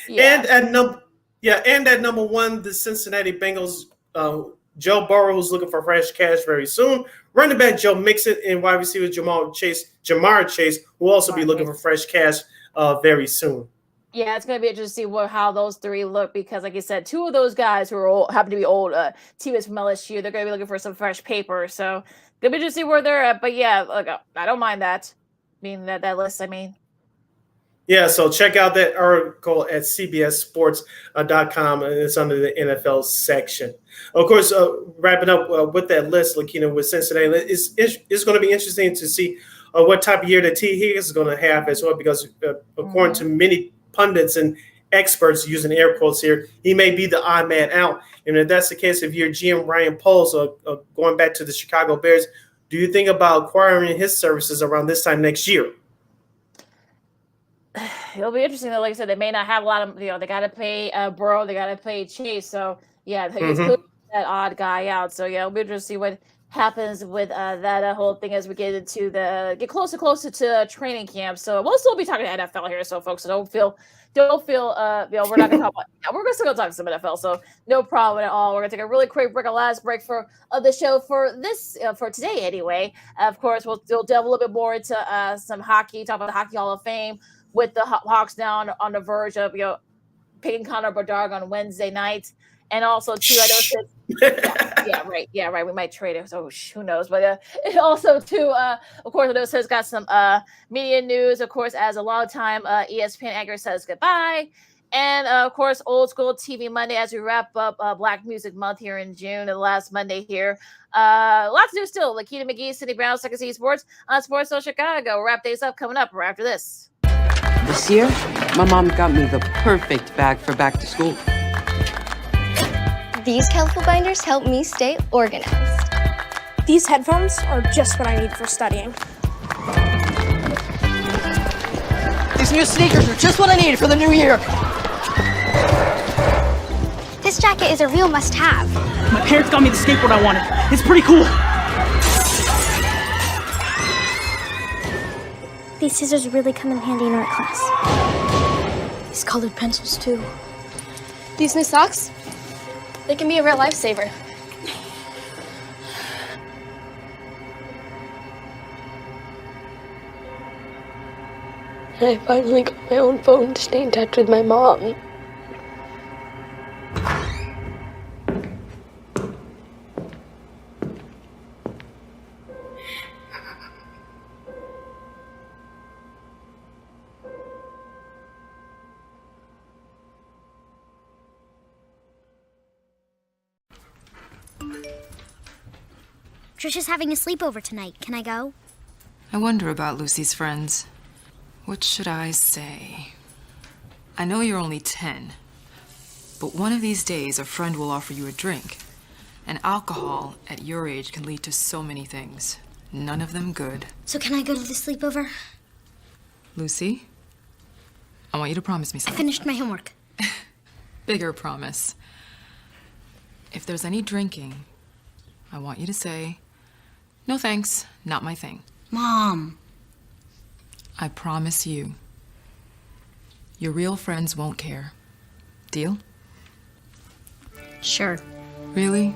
And at number 1, the Cincinnati Bengals, Joe Burrow, who's looking for fresh cash very soon. Running back Joe Mixon and wide receiver Jamar Chase will also be looking for fresh cash very soon. Yeah, it's going to be interesting to see how those three look because, like I said, 2 of those guys who are happen to be old teammates from LSU, they're going to be looking for some fresh paper. So going to be interesting to see where they're at. But yeah, look, I don't mind that. I mean, that list, I mean. Yeah, so check out that article at cbssports.com, and it's under the NFL section. Of course, wrapping up with that list, Lakina, with Cincinnati, it's going to be interesting to see what type of year that T. Higgins is going to have as well, because according to many pundits and experts, using air quotes here, he may be the odd man out. And if that's the case, if you're GM Ryan Poles going back to the Chicago Bears, do you think about acquiring his services around this time next year? It'll be interesting though. Like I said, they may not have a lot of, they got to pay Burrow, they got to pay Chase. So yeah, Higgins could be that odd guy out. So yeah, it'll be interesting to see what happens with that whole thing as we get closer to training camp. So we'll still be talking to NFL here. So folks, so don't feel we're not gonna talk about we're still gonna talk some NFL. So no problem at all. We're gonna take a really quick break, a last break of the show for this for today anyway. Of course, we'll delve a little bit more into some hockey, talk about the Hockey Hall of Fame, with the Hawks now on the verge of picking Connor Bedard on Wednesday night, and also too, I know yeah, right. We might trade it, so who knows? But also too, of course, I know it's got some media news. Of course, as a long time ESPN anchor says goodbye, and of course, old school TV Monday as we wrap up Black Music Month here in June, the last Monday here. Lots to do still. Lakita McGee, Cindy Brown, Second City Sports on Sports Zone Chicago. We'll wrap days up coming up right after this. This year, my mom got me the perfect bag for back to school. These colorful binders help me stay organized. These headphones are just what I need for studying. These new sneakers are just what I need for the new year. This jacket is a real must-have. My parents got me the skateboard I wanted. It's pretty cool. These scissors really come in handy in art class. These colored pencils too. These new socks, they can be a real lifesaver. I finally got my own phone to stay in touch with my mom. Trisha's having a sleepover tonight. Can I go? I wonder about Lucy's friends. What should I say? I know you're only 10, but one of these days a friend will offer you a drink. And alcohol at your age can lead to so many things. None of them good. So can I go to the sleepover? Lucy, I want you to promise me I something. finished my homework. Bigger promise. If there's any drinking, I want you to say, "No thanks, not my thing." Mom. I promise you. Your real friends won't care. Deal? Sure. Really?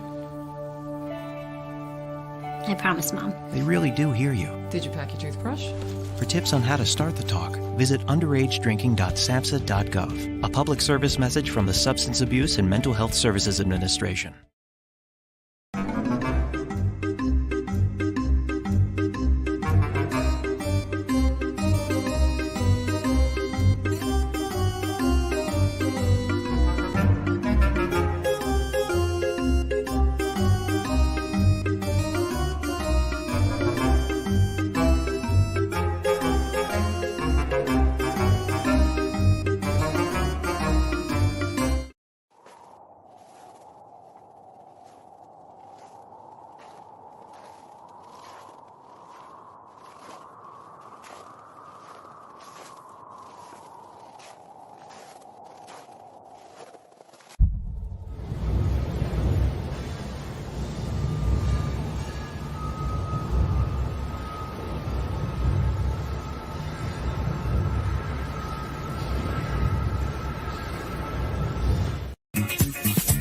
I promise, Mom. They really do hear you. Did you pack your toothbrush? For tips on how to start the talk, visit underagedrinking.samhsa.gov. A public service message from the Substance Abuse and Mental Health Services Administration.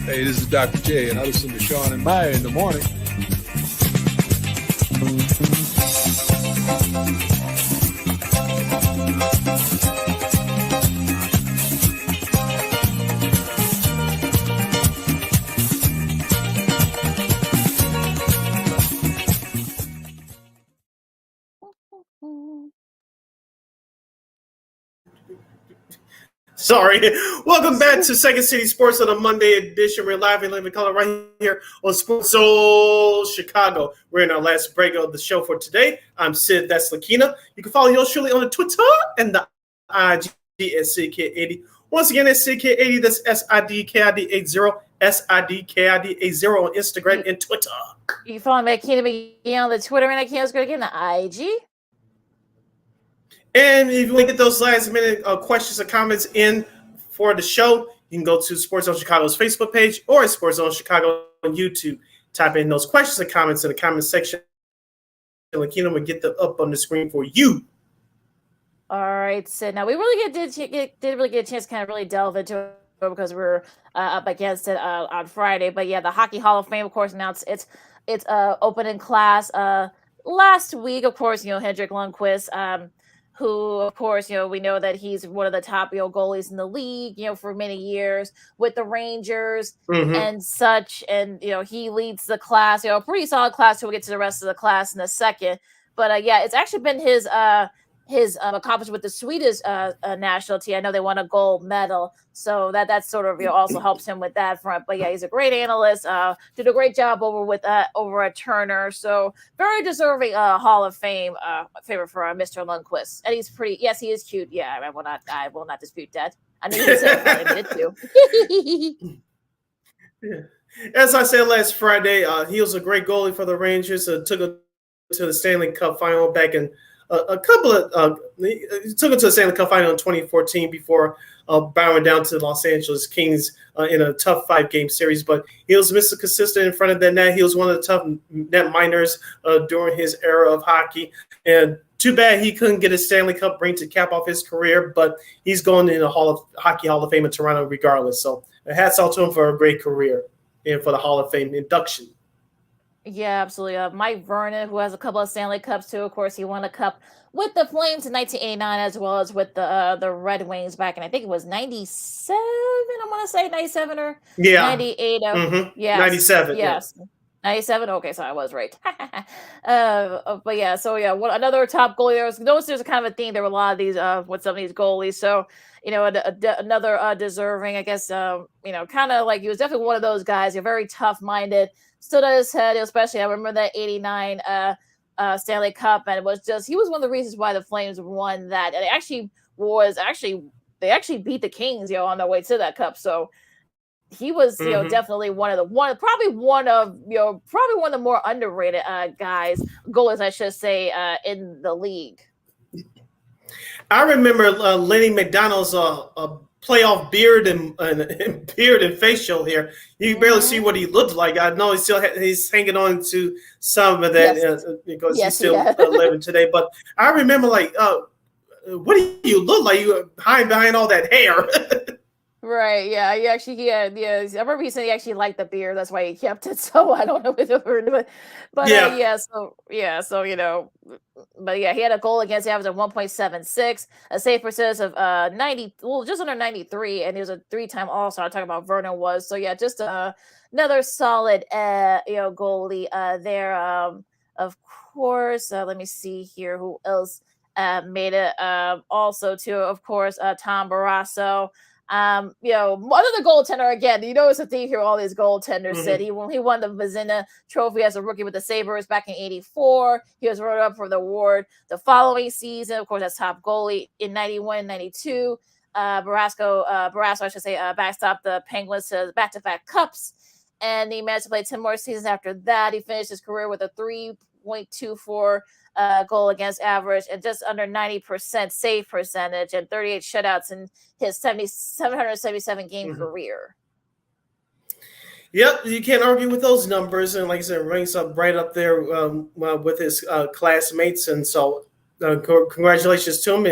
Hey, this is Dr. J, and I listen to Sean and Maya in the morning. Sorry. Welcome back to Second City Sports on a Monday edition. We're live and living color right here on Sports Soul Chicago. We're in our last break of the show for today. I'm Sid, that's Lakina. You can follow yours truly on the Twitter and the IG at SidKid80. Once again, it's SidKid80. That's SIDKID80. SIDKID80 on Instagram and Twitter. You can follow me at Kina McGee on the Twitter and at Kina's Good again, the IG. And if you want to get those last minute questions or comments in for the show, you can go to Sports Zone Chicago's Facebook page or Sports Zone Chicago on YouTube. Type in those questions and comments in the comment section. And Lakina will get them up on the screen for you. All right, so now we really did really get a chance to kind of really delve into it because we're up against it on Friday. But yeah, the Hockey Hall of Fame, of course, announced its opening class last week. Of course, Hendrik Lundqvist, who, of course, we know that he's one of the top goalies in the league, for many years with the Rangers and such. And, he leads the class, a pretty solid class. So we'll get to the rest of the class in a second. But yeah, it's actually been his accomplishment with the Swedish national team. I know they won a gold medal, so that sort of also helps him with that front. But yeah, he's a great analyst. Did a great job over at Turner, so very deserving Hall of Fame favorite for Mr. Lundqvist. And he's pretty. Yes, he is cute. Yeah, I will not dispute that. I know you said it too. Yeah. As I said last Friday, he was a great goalie for the Rangers. Took it to the Stanley Cup final back in. He took it to the Stanley Cup final in 2014 before bowing down to the Los Angeles Kings in a tough 5-game series. But he was Mr. Consistent in front of the net. He was one of the tough net miners during his era of hockey. And too bad he couldn't get a Stanley Cup ring to cap off his career. But he's going in the Hockey Hall of Fame in Toronto regardless. So hats off to him for a great career and for the Hall of Fame induction. Yeah, absolutely. Mike Vernon, who has a couple of Stanley Cups too. Of course, he won a cup with the Flames in 1989, as well as with the Red Wings back in, I think it was 97. I want to say 97 or 98. Yes, 97. Yes. Yeah. 97. Okay, so I was right. But yeah, so yeah, another top goalie. There's a kind of a theme. There were a lot of these with some of these goalies. So another deserving, I guess. Kind of like he was definitely one of those guys. You're very tough minded. Stood on his head, especially. I remember that 89 Stanley Cup, and it was he was one of the reasons why the Flames won that. And they actually beat the Kings, on their way to that cup. So he was, definitely one of the more underrated goalies, I should say, in the league. I remember Lenny McDonald's playoff beard and facial hair. You can barely see what he looked like. I know he's hanging on to some of that because he's still living today. But I remember what do you look like? You hide behind all that hair. Right. Yeah. I remember he said he actually liked the beard. That's why he kept it. So I don't know if it but yeah. But yeah, he had a goal against the average of 1.76, a save percentage of 90, just under 93, and he was a 3-time All-Star. I'm talking about Vernon was. So yeah, just another solid goalie there. Of course, let me see here who else made it. Also too, of course, Tom Barrasso. Another goaltender again. It's a theme here. All these goaltenders said he won the Vezina Trophy as a rookie with the Sabres back in '84. He was runner up for the award the following season, of course, as top goalie in '91, '92. Barrasso, I should say, backstopped the Penguins to back-to-back cups, and he managed to play 10 more seasons after that. He finished his career with a 3.24 goal against average and just under 90% save percentage and 38 shutouts in his 777 game career. Yep, you can't argue with those numbers, and like I said, ranks up right up there with his classmates. And so, congratulations to him.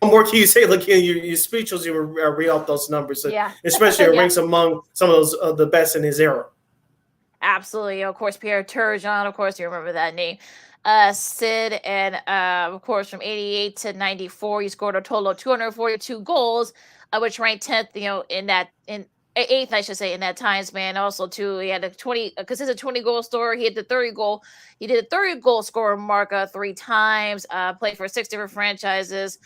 What more can you say? Look, your speeches, you read off those numbers, especially it ranks among some of those the best in his era. Absolutely. Of course, Pierre Turgeon, of course, you remember that name. Sid, and of course, from 88 to 94, he scored a total of 242 goals, which ranked 10th, in 8th, I should say, in that time span. Also, too, he had a consistent 20 goal scorer. He did a 30 goal scorer mark 3 times. Played for 6 different franchises.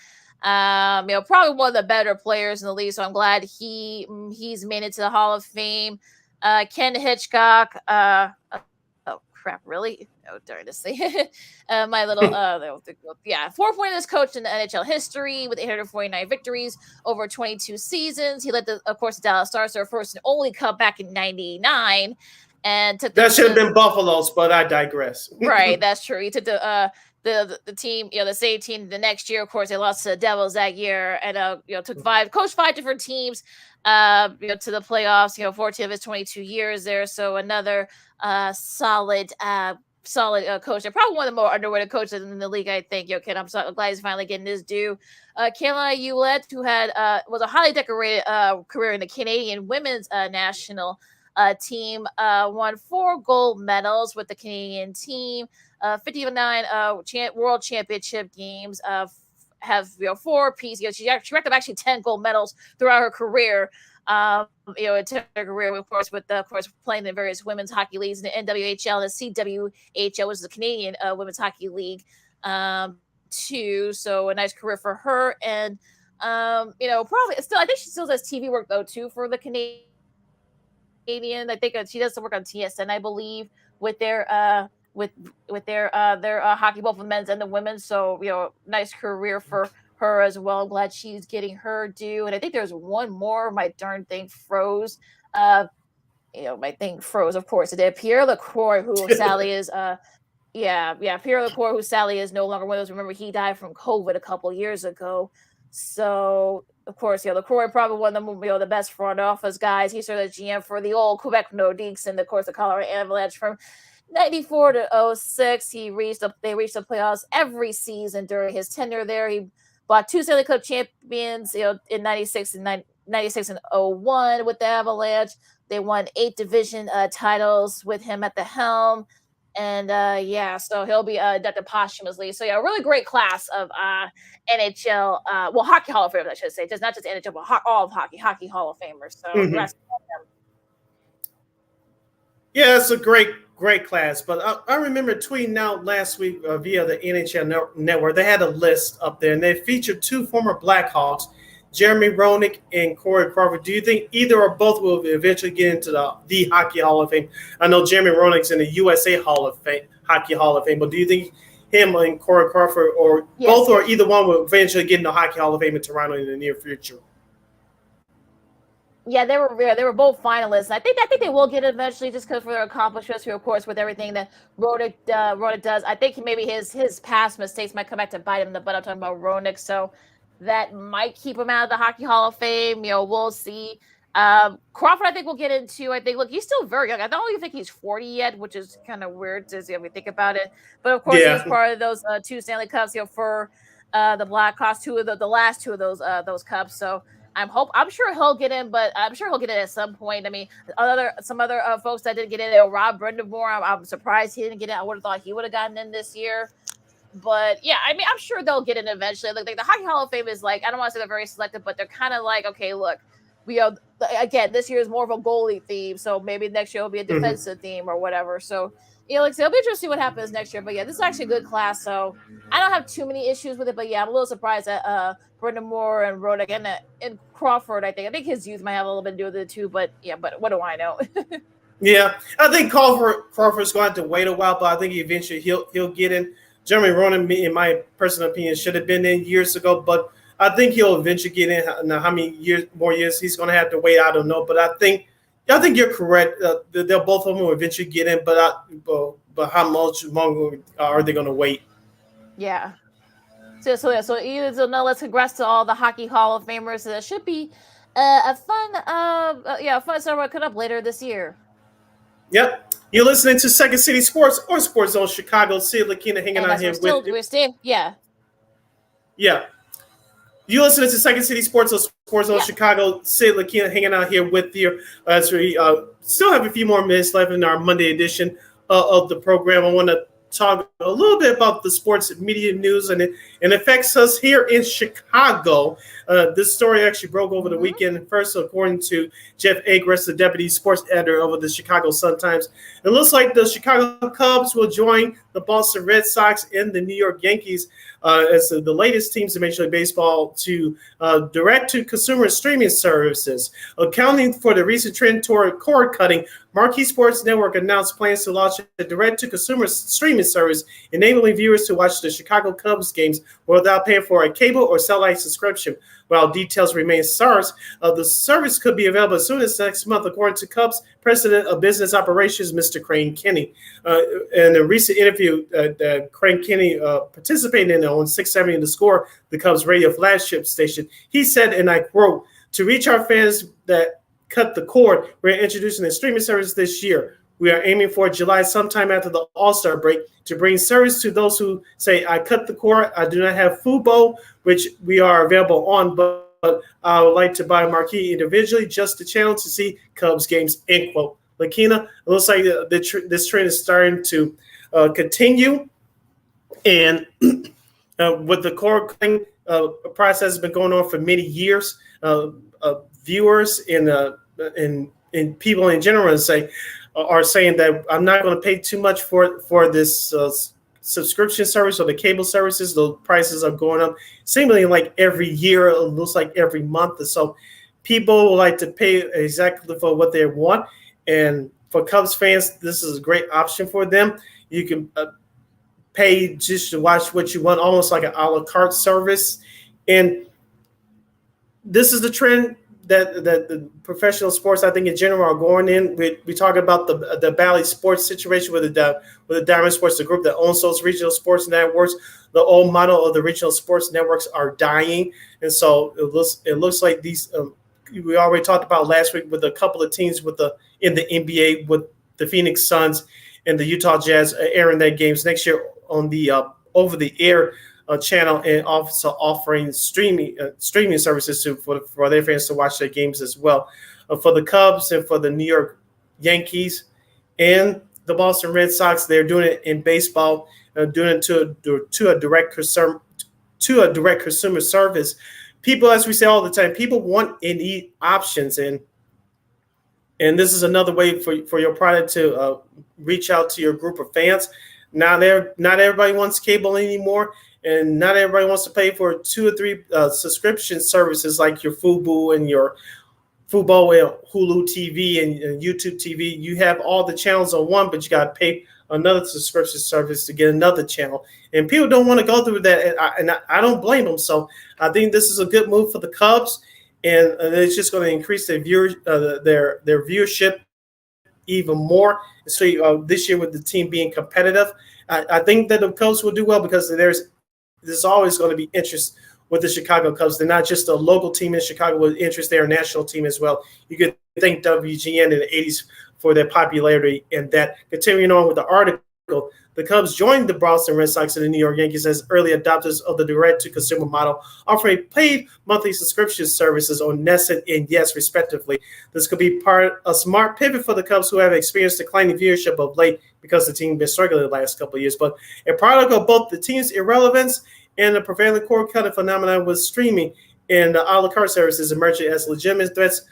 Probably one of the better players in the league. So I'm glad he's made it to the Hall of Fame. Ken Hitchcock. Oh crap! Really? Oh, darn to say. My little 4th coach in the NHL history with 849 victories over 22 seasons. He led of course, the Dallas Stars to their first and only cup back in '99, and took that should have been Buffalo's, but I digress. Right, that's true. He took the team, the same team the next year. Of course, they lost to the Devils that year, and coached 5 different teams, to the playoffs. 14 of his 22 years there. So another solid coach. They're probably one of the more underrated coaches in the league, I think. Ken, I'm glad he's finally getting his due. Caroline Ouellette, who was a highly decorated career in the Canadian women's national team, won 4 gold medals with the Canadian team, 59 world championship games, have 4 pieces. She racked up actually 10 gold medals throughout her career. In her career, of course, playing in various women's hockey leagues in the NWHL and the CWHL, which is the Canadian Women's Hockey League, too. So a nice career for her, and probably still, I think she still does TV work though too for the Canadian. I think she does some work on TSN, I believe, with their hockey, both the men's and the women. So nice career for her as well. I'm glad she's getting her due. And I think there's one more. My darn thing froze. My thing froze. Of course, it did. Pierre Lacroix, who Sally is. Pierre Lacroix, who Sally is no longer with us. Remember, he died from COVID a couple years ago. So, of course, Lacroix probably one of the best front office guys. He served as GM for the old Quebec Nordiques and, of course, the Colorado Avalanche from 94 to 06. They reached the playoffs every season during his tenure there. He bought 2 Stanley Cup champions, in 96 and 01 with the Avalanche. They won 8 division titles with him at the helm. And so he'll be inducted posthumously. So a really great class of NHL, Hockey Hall of Famers, I should say. Just not just NHL, but all of Hockey Hall of Famers. So congrats to them. Yeah, it's a great class. But I remember tweeting out last week via the NHL Network. They had a list up there, and they featured 2 former Blackhawks, Jeremy Roenick and Corey Crawford. Do you think either or both will eventually get into the Hockey Hall of Fame? I know Jeremy Roenick's in the USA Hockey Hall of Fame, but do you think him and Corey Crawford or both or either one will eventually get in the Hockey Hall of Fame in Toronto in the near future? Yeah, they were both finalists. And I think they will get it eventually, just because for their accomplishments, of course, with everything that Roenick does. I think maybe his past mistakes might come back to bite him in the butt. I'm talking about Roenick, so that might keep him out of the Hockey Hall of Fame. We'll see. Crawford, I think we'll get into. I think, look, he's still very young. I don't even think he's 40 yet, which is kind of weird to see if we think about it. But of course, he was part of those 2 Stanley Cups, for the Blackhawks, the last 2 of those cups. So I'm sure he'll get in, but I'm sure he'll get in at some point. I mean, some other folks that didn't get in, Rob Brindamore, I'm surprised he didn't get in. I would have thought he would have gotten in this year. But yeah, I mean, I'm sure they'll get in eventually. Like the Hockey Hall of Fame is I don't want to say they're very selective, but they're kind of okay, look, again, this year is more of a goalie theme, so maybe next year will be a defensive theme or whatever. So it'll be interesting to see what happens next year. But yeah, this is actually a good class, so I don't have too many issues with it. But yeah, I'm a little surprised that Brendan Moore and Roenick and Crawford. I think his youth might have a little bit to do with it too. But yeah, but what do I know? Yeah, I think Crawford's going to have to wait a while, but I think eventually he'll get in. Jeremy Roenick, in my personal opinion, should have been in years ago, but I think he'll eventually get in. Now, how many more years he's going to have to wait, I don't know. But I think you're correct. They'll both of them will eventually get in, but how much longer are they going to wait? Yeah. So let's congrats to all the Hockey Hall of Famers. It should be a fun summer coming up later this year. Yep. You're listening to Second City Sports or Sports Zone Chicago. Sid Lakina hanging out here with you. We're still, yeah. Yeah. You're listening to Second City Sports or Sports Zone Chicago. Sid Lakina hanging out here with you. As we still have a few more minutes left in our Monday edition of the program. I want to talk a little bit about the sports media news, and it affects us here in Chicago. This story actually broke over the weekend. First, according to Jeff Agrest, the deputy sports editor of the Chicago Sun-Times, it looks like the Chicago Cubs will join the Boston Red Sox and the New York Yankees as the latest teams in Major League Baseball to direct-to-consumer streaming services. Accounting for the recent trend toward cord cutting, Marquee Sports Network announced plans to launch a direct-to-consumer streaming service, enabling viewers to watch the Chicago Cubs games without paying for a cable or satellite subscription. While details remain scarce, the service could be available as soon as next month, according to Cubs President of Business Operations, Mr. Crane Kenny. In a recent interview that Crane Kenny participated in on 670 The Score, the Cubs radio flagship station, he said, and I quote, "To reach our fans that cut the cord, we're introducing a streaming service this year. We are aiming for July, sometime after the All-Star break, to bring service to those who say, I cut the cord, I do not have Fubo, which we are available on, but I would like to buy Marquee individually, just the channel to see Cubs games," end quote. Lakina, it looks like this trend is starting to continue. And with the cord cutting process has been going on for many years, viewers and people in general are saying that I'm not going to pay too much for this subscription service or the cable services. The prices are going up seemingly like every year. It looks like every month or so. People would like to pay exactly for what they want. And for Cubs fans, this is a great option for them. You can pay just to watch what you want, almost like an a la carte service. And this is the trend that the professional sports, I think, in general, are going in. We talk about the Bally Sports situation with the Diamond Sports, the group that owns those regional sports networks. The old model of the regional sports networks are dying, and so it looks like these. We already talked about last week with a couple of teams in the NBA with the Phoenix Suns and the Utah Jazz airing their games next year on the over-the-air channel, and also offering streaming services for their fans to watch their games as well. For the Cubs and for the New York Yankees and the Boston Red Sox, they're doing it in baseball, doing it to a direct consumer service. People, as we say all the time, people want and need options, and this is another way for your product to reach out to your group of fans. Not everybody wants cable anymore, and not everybody wants to pay for 2 or 3 subscription services like your Fubo and your Fubo and Hulu TV and YouTube TV. You have all the channels on one, but you got to pay another subscription service to get another channel. And people don't want to go through that, and I don't blame them. So I think this is a good move for the Cubs, and it's just going to increase their viewership even more. So this year with the team being competitive, I think that the Cubs will do well because there's always going to be interest with the Chicago Cubs. They're not just a local team in Chicago with interest, they're a national team as well. You could thank WGN in the 80s for their popularity and that. Continuing on with the article, the Cubs joined the Boston Red Sox and the New York Yankees as early adopters of the direct-to-consumer model, offering paid monthly subscription services on NESN and YES, respectively. This could be a smart pivot for the Cubs, who have experienced declining viewership of late because the team has been struggling the last couple of years. But a product of both the team's irrelevance and the prevailing cord-cutting phenomenon with streaming and the a la carte services emerging as legitimate threats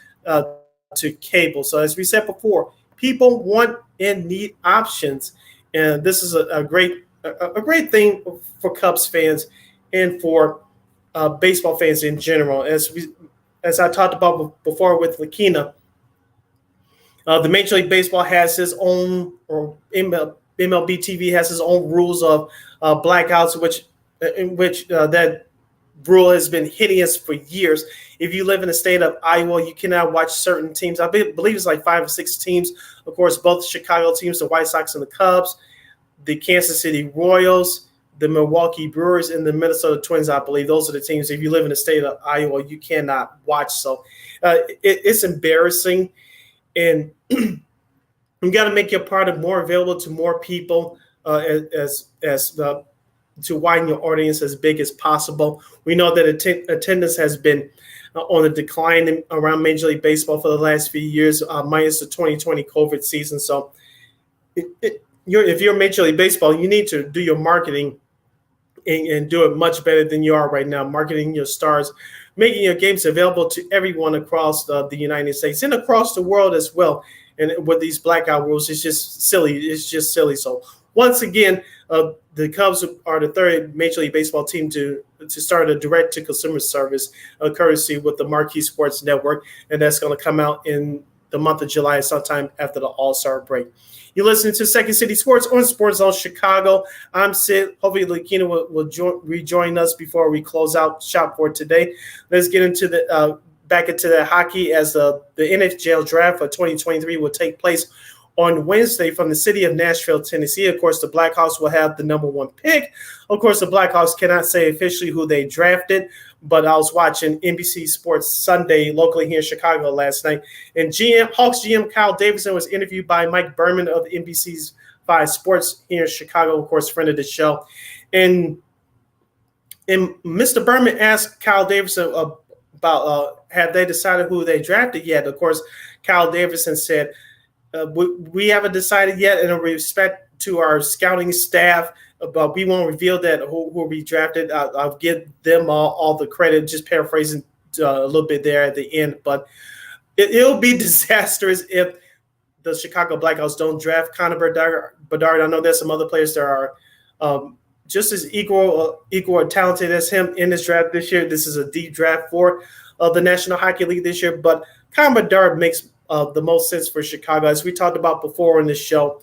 to cable. So as we said before, people want and need options. And this is a great thing for Cubs fans and for baseball fans in general. As I talked about before with Lakina, the Major League Baseball has his own, or MLB TV has his own rules of blackouts, in which that rule has been hideous for years. If you live in the state of Iowa, you cannot watch certain teams. I believe it's like 5 or 6 teams. Of course, both Chicago teams, the White Sox and the Cubs, the Kansas City Royals, the Milwaukee Brewers, and the Minnesota Twins, I believe. Those are the teams. If you live in the state of Iowa, you cannot watch. So it's embarrassing. And you got to make your product more available to more people to widen your audience as big as possible. We know that attendance has been on a decline around Major League Baseball for the last few years, minus the 2020 COVID season. So if you're Major League Baseball, you need to do your marketing and do it much better than you are right now, marketing your stars, making your games available to everyone across the United States and across the world as well. And with these blackout rules, it's just silly. So once again, the Cubs are the third Major League Baseball team to start a direct-to-consumer service, courtesy with the Marquee Sports Network, and that's going to come out in the month of July, sometime after the All-Star break. You're listening to Second City Sports on Sports Zone Chicago. I'm Sid. Hopefully, Lakina will rejoin us before we close out shop for today. Let's get into back into the hockey, as the NHL draft for 2023 will take place on Wednesday from the city of Nashville, Tennessee. Of course, the Blackhawks will have the number 1 pick. Of course, the Blackhawks cannot say officially who they drafted, but I was watching NBC Sports Sunday locally here in Chicago last night, and Hawks GM Kyle Davidson was interviewed by Mike Berman of NBC's 5 Sports here in Chicago, of course, friend of the show. And Mr. Berman asked Kyle Davidson about have they decided who they drafted yet. Of course, Kyle Davidson said, we haven't decided yet, in respect to our scouting staff, but we won't reveal that who will be drafted. I'll give them all the credit, just paraphrasing a little bit there at the end. But it'll be disastrous if the Chicago Blackhawks don't draft Connor Bedard. I know there's some other players that are just as equal or talented as him in this draft this year. This is a deep draft for the National Hockey League this year, but Connor Bedard makes the most sense for Chicago. As we talked about before on this show,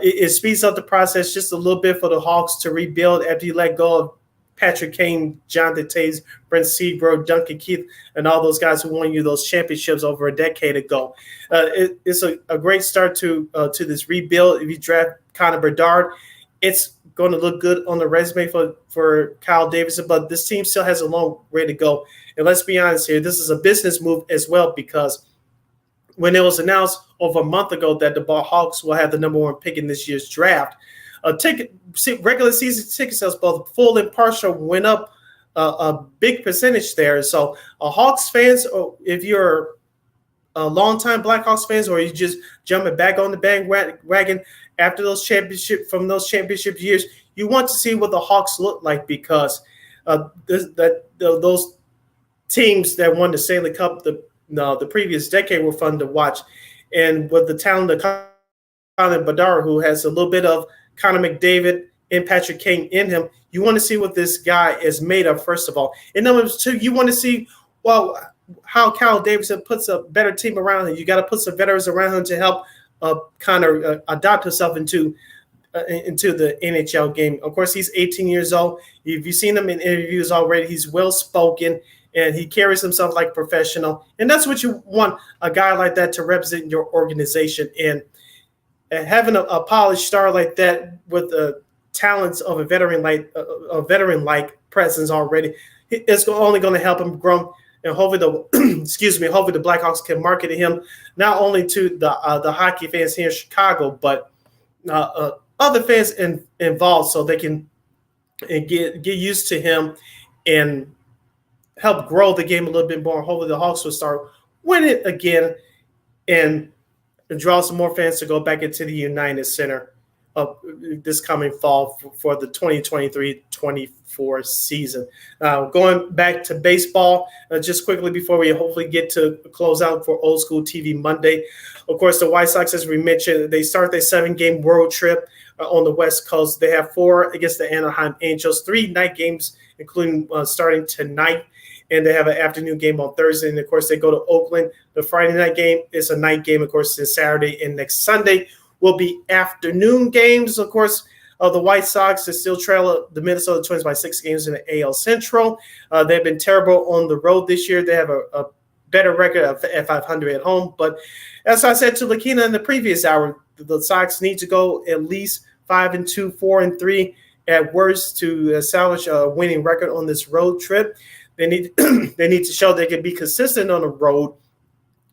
it speeds up the process just a little bit for the Hawks to rebuild after you let go of Patrick Kane, Jonathan Toews, Brent Seabrook, Duncan Keith, and all those guys who won you those championships over a decade ago. It's a great start to this rebuild. If you draft Connor Bedard, it's going to look good on the resume for Kyle Davidson, but this team still has a long way to go. And let's be honest here, this is a business move as well, because when it was announced over a month ago that the Hawks will have the number 1 pick in this year's draft, regular season ticket sales, both full and partial, went up a big percentage there. So Hawks fans, if you're a longtime Blackhawks fans, or you just jumping back on the bandwagon after those championship years, you want to see what the Hawks look like, because those teams that won the Stanley Cup the previous decade were fun to watch. And with the talent of Connor Bedard, who has a little bit of Connor McDavid and Patrick Kane in him, you want to see what this guy is made of, first of all. And number 2, you want to see, how Kyle Davidson puts a better team around him. You got to put some veterans around him to help Connor adopt himself into the NHL game. Of course, he's 18 years old. If you've seen him in interviews already, he's well-spoken, and he carries himself like a professional. And that's what you want a guy like that to represent your organization. And having a polished star like that with the talents of a veteran-like presence already, it's only going to help him grow. And hopefully hopefully the Blackhawks can market him not only to the hockey fans here in Chicago, but other fans involved, so they can get used to him and help grow the game a little bit more. Hopefully the Hawks will start winning again and draw some more fans to go back into the United Center this coming fall for the 2023-24 season. Going back to baseball, just quickly before we hopefully get to close out for Old School TV Monday. Of course, the White Sox, as we mentioned, they start their 7-game road trip on the West Coast. They have 4 against the Anaheim Angels, 3 night games, including starting tonight. And they have an afternoon game on Thursday. And, of course, they go to Oakland. The Friday night game is a night game, of course, is Saturday. And next Sunday will be afternoon games. Of course, the White Sox still trail the Minnesota Twins by 6 games in the AL Central. They've been terrible on the road this year. They have a better record at 500 at home. But as I said to Lakina in the previous hour, the Sox need to go at least 5-2, 4-3 at worst to salvage a winning record on this road trip. They need to show they can be consistent on the road.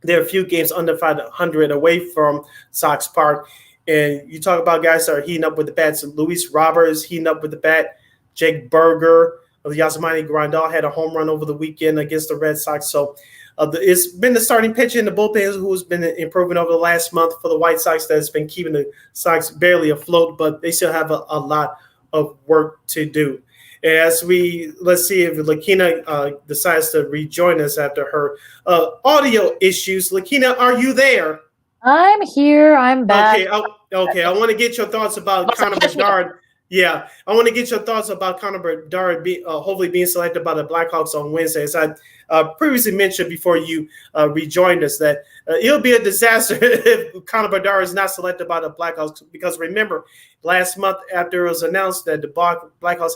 There are a few games under 500 away from Sox Park. And you talk about guys that are heating up with the bats. Luis Roberts heating up with the bat. Jake Berger, Yasmani Grandal had a home run over the weekend against the Red Sox. So it's been the starting pitcher in the bullpen who's been improving over the last month for the White Sox. That's been keeping the Sox barely afloat, but they still have a lot of work to do. Let's see if Lakina decides to rejoin us after her audio issues. Lakina, are you there? I'm here. I'm back. Okay. I want to get your thoughts about Connor Bedard. Yeah, I want to get your thoughts about Connor Bedard hopefully being selected by the Blackhawks on Wednesday. As I previously mentioned before you rejoined us, that it'll be a disaster if Connor Bedard is not selected by the Blackhawks. Because remember, last month after it was announced that the Blackhawks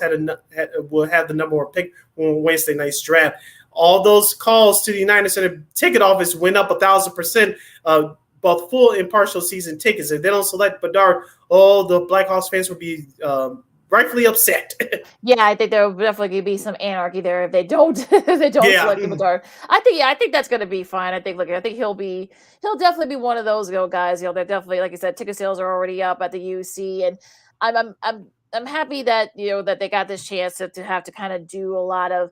will have the number one pick on Wednesday night's draft, all those calls to the United Center ticket office went up 1,000%. Both full and partial season tickets. If they don't select Bedard, the Blackhawks fans will be rightfully upset. Yeah, I think there will definitely be some anarchy there if they don't select Bedard. I think that's going to be fine. I think he'll definitely be one of those guys. They're definitely, like I said, ticket sales are already up at the UC, and I'm happy that that they got this chance to have to kind of do a lot of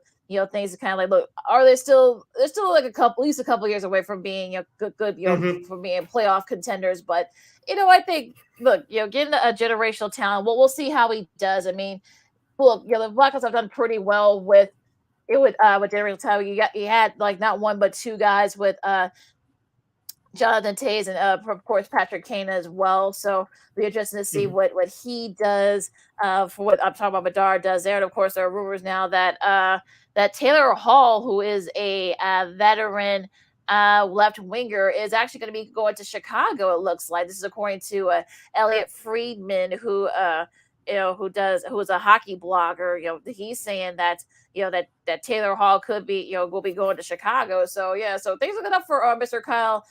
things to kind of like, look, are they still like at least a couple years away from being good from being playoff contenders. But I think, look, getting a generational talent, well, we'll see how he does. I mean, look, the Blackhawks have done pretty well with generational talent. You had like not one but two guys with Jonathan Tays and of course Patrick Kane as well. So it'll be interesting to see what he does for what I'm talking about Bedard does there. And of course there are rumors now that that Taylor Hall, who is a veteran left winger, is actually going to be going to Chicago. It looks like this is according to Elliot Friedman, who is a hockey blogger. He's saying that that Taylor Hall could be will be going to Chicago. So so things are good up for Mr. Kyle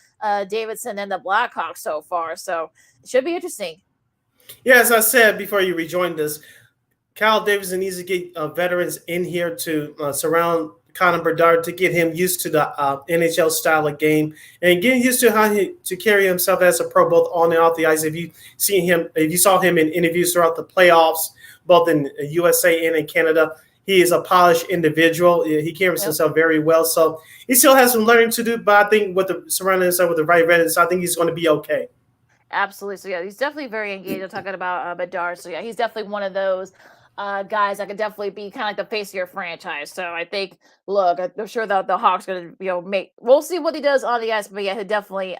Davidson and the Blackhawks so far. So it should be interesting. Yeah, as I said before you rejoined us, Kyle Davidson needs to get veterans in here to surround Connor Bedard to get him used to the NHL style of game and getting used to how to carry himself as a pro, both on and off the ice. If you saw him in interviews throughout the playoffs, both in USA and in Canada, he is a polished individual. He carries himself very well. So he still has some learning to do, but I think with surrounding himself with the right veterans, I think he's going to be okay. Absolutely. So he's definitely very engaged. I'm talking about Bedard. So he's definitely one of those guys that could definitely be kind of like the face of your franchise. So I think, look, I'm sure that the Hawks going to we'll see what he does on the ice, but he definitely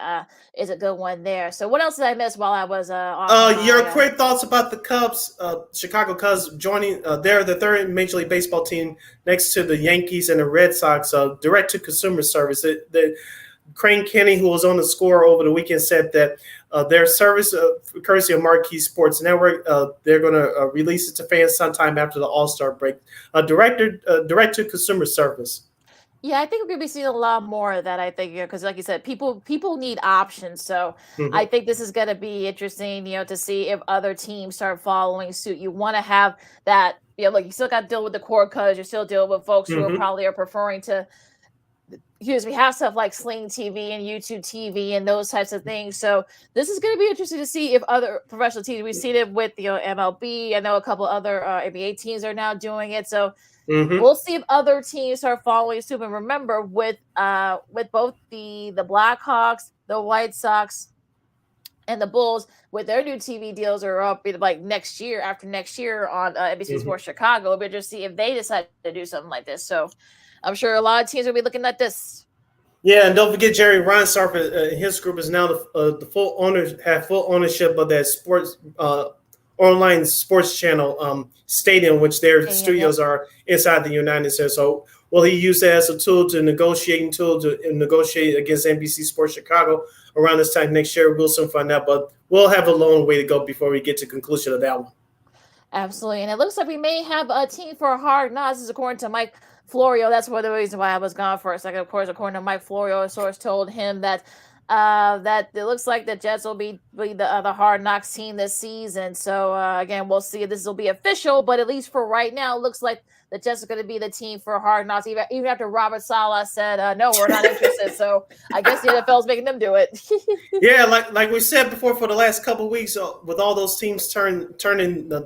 is a good one there. So what else did I miss while I was on? Your quick thoughts about the Cubs, Chicago Cubs joining. They're the third Major League Baseball team next to the Yankees and the Red Sox. Direct to consumer service. The Crane Kenny, who was on the score over the weekend, said that their service, courtesy of Marquee Sports Network, they're going to release it to fans sometime after the All-Star break. Direct-to-consumer service. Yeah, I think we're going to be seeing a lot more of that, I think, because like you said, people need options. So I think this is going to be interesting, to see if other teams start following suit. You want to have that, you still got to deal with the cord cutters. You're still dealing with folks who are preferring to have stuff like Sling TV and YouTube TV and those types of things. So this is going to be interesting to see if other professional teams, we've seen it with MLB. I know a couple other NBA teams are now doing it. So we'll see if other teams start following suit. And remember, with both the Blackhawks, the White Sox, and the Bulls, with their new TV deals are up like next year on NBC Sports Chicago. We'll just see if they decide to do something like this. So I'm sure a lot of teams will be looking at this. Yeah, and don't forget Jerry Reinsdorf. His group is now the full ownership of that sports online sports channel stadium, which their studios are inside the United States. So will he use that as a negotiate against NBC Sports Chicago around this time next year? We'll soon find out, but we'll have a long way to go before we get to conclusion of that one. Absolutely, and it looks like we may have a team for Hard Knocks. This is according to Mike Florio. That's one of the reasons why I was gone for a second. Of course, according to Mike Florio, a source told him that that it looks like the Jets will be the Hard Knocks team this season. So again, we'll see if this will be official, but at least for right now, it looks like the Jets are going to be the team for Hard Knocks, even after Robert Saleh said, no, we're not interested. So I guess the NFL is making them do it. Yeah, like we said before, for the last couple of weeks, with all those teams turning the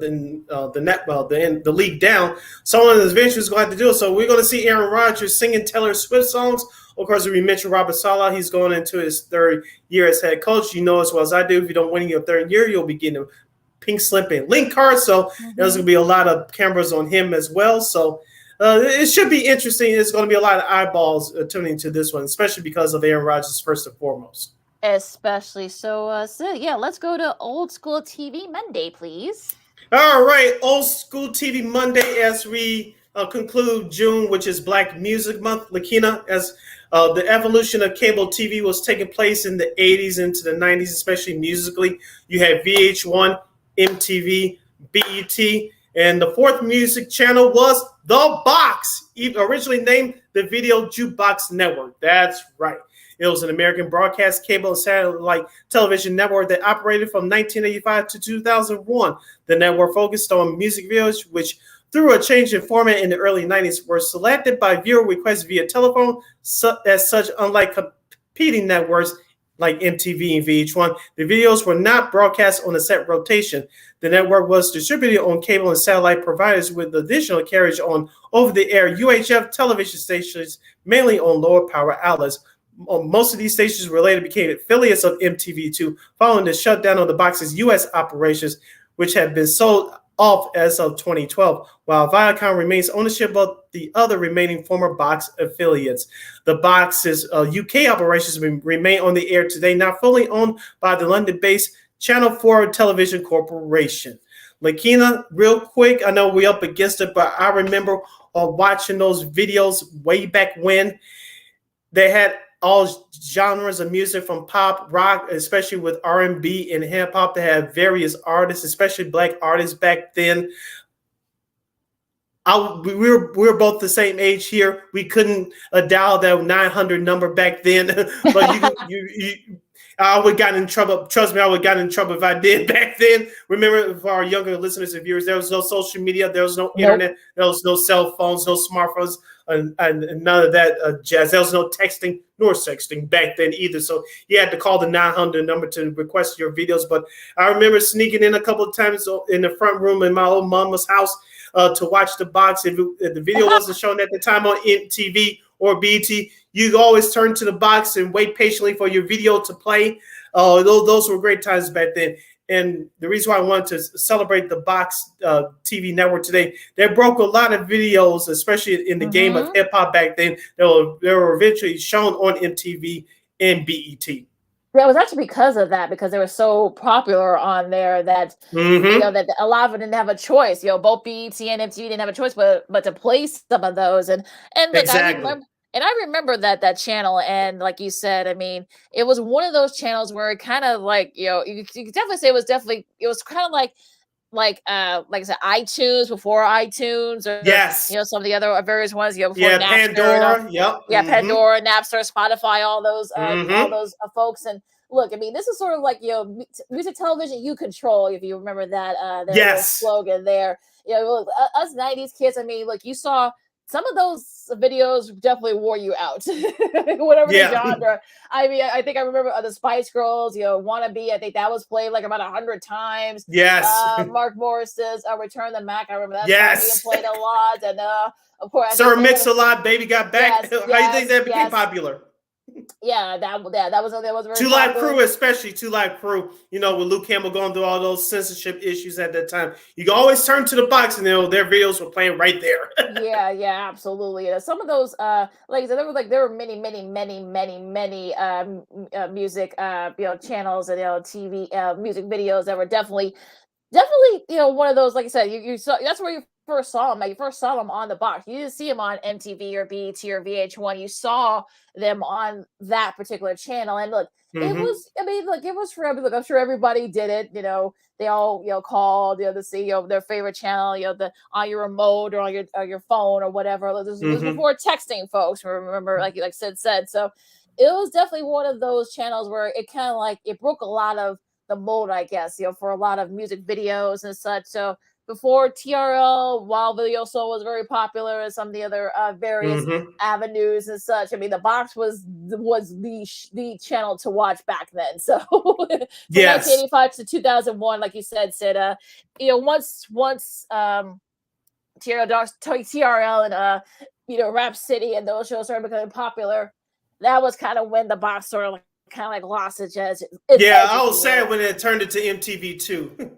league down, someone eventually is going to have to do it. So we're going to see Aaron Rodgers singing Taylor Swift songs. Of course, we mentioned Robert Saleh. He's going into his third year as head coach. You know as well as I do, if you don't win in your third year, you'll be getting a pink slip and link card. So there's going to be a lot of cameras on him as well. So it should be interesting. There's going to be a lot of eyeballs tuning to this one, especially because of Aaron Rodgers first and foremost. Especially so, Sid, yeah, let's go to old school TV Monday, please. All right, old school TV Monday as we conclude June, which is Black Music Month. Lakina, as the evolution of cable TV was taking place in the 80s into the 90s, especially musically. You had VH1, MTV, BET, and the fourth music channel was The Box, originally named the Video Jukebox Network. That's right. It was an American broadcast cable and satellite television network that operated from 1985 to 2001. The network focused on music videos, which, through a change in format in the early 90s, were selected by viewer requests via telephone. As such, unlike competing networks like MTV and VH1, the videos were not broadcast on a set rotation. The network was distributed on cable and satellite providers with additional carriage on over-the-air UHF television stations, mainly on lower power outlets. Most of these stations later became affiliates of MTV2 following the shutdown of the Box's U.S. operations, which had been sold off as of 2012, while Viacom remains ownership of the other remaining former Box affiliates. The Box's UK operations remain on the air today, now fully owned by the London-based Channel 4 Television Corporation. Lakina, real quick, I know we're up against it, but I remember watching those videos way back when. They had all genres of music from pop, rock, especially with R&B and hip hop. They had various artists, especially black artists back then. We were both the same age here. We couldn't dial that 900 number back then, but I would have gotten in trouble. Trust me, I would have gotten in trouble if I did back then. Remember, for our younger listeners and viewers, there was no social media, there was no internet, there was no cell phones, no smartphones, and none of that jazz. There was no texting nor sexting back then either. So you had to call the 900 number to request your videos. But I remember sneaking in a couple of times in the front room in my old mama's house to watch The Box. If the video wasn't shown at the time on MTV or BT, you always turn to The Box and wait patiently for your video to play. Those were great times back then. And the reason why I wanted to celebrate the Box TV network today, they broke a lot of videos, especially in the game of hip hop back then. They were eventually shown on MTV and BET. Yeah, it was actually because of that, because they were so popular on there that that a lot of them didn't have a choice. Both BET and MTV didn't have a choice, but to play some of those. And look, exactly. I remember that channel, and like you said, I mean, it was one of those channels where it kind of like you could definitely say it was kind of like I said, iTunes before iTunes, or yes, some of the other various ones, before Napster, Pandora, Pandora, Napster, Spotify, all those folks. And look, I mean, this is sort of like music television you control, if you remember that their slogan there. Us 90s kids, I mean, look, you saw some of those videos definitely wore you out, whatever the genre. I mean, I think I remember the Spice Girls, Wannabe. I think that was played like about 100 times. Yes. Mark Morris's Return the Mac. I remember that song being played a lot. And of course, Sir Mix-a-Lot, Baby Got Back. How do you think that became popular? Yeah, that was very Two Live Crew, especially Two Live Crew. With Luke Campbell going through all those censorship issues at that time, you can always turn to The Box, and their videos were playing right there. yeah, absolutely. Some of those, like I said, there were many music, channels and TV, music videos that were definitely, one of those. Like I said, you saw, that's where you first saw them. You first saw them on The Box. You didn't see them on MTV or BET or VH1. You saw them on that particular channel. And look, it was, it was for everybody. Look, I'm sure everybody did it. They all, called, to see, their favorite channel, on your remote or on your phone or whatever. This was before texting, folks. Remember, like Sid said. So it was definitely one of those channels where it kind of like, it broke a lot of the mold, I guess, for a lot of music videos and such. So before TRL, while Video Soul was very popular, and some of the other various avenues and such, I mean, The Box was the channel to watch back then. So from 1985 to 2001, like you said, Sid, once TRL and Rap City and those shows started becoming popular, that was kind of when The Box sort of lost its edge. I was sad when it turned into MTV2.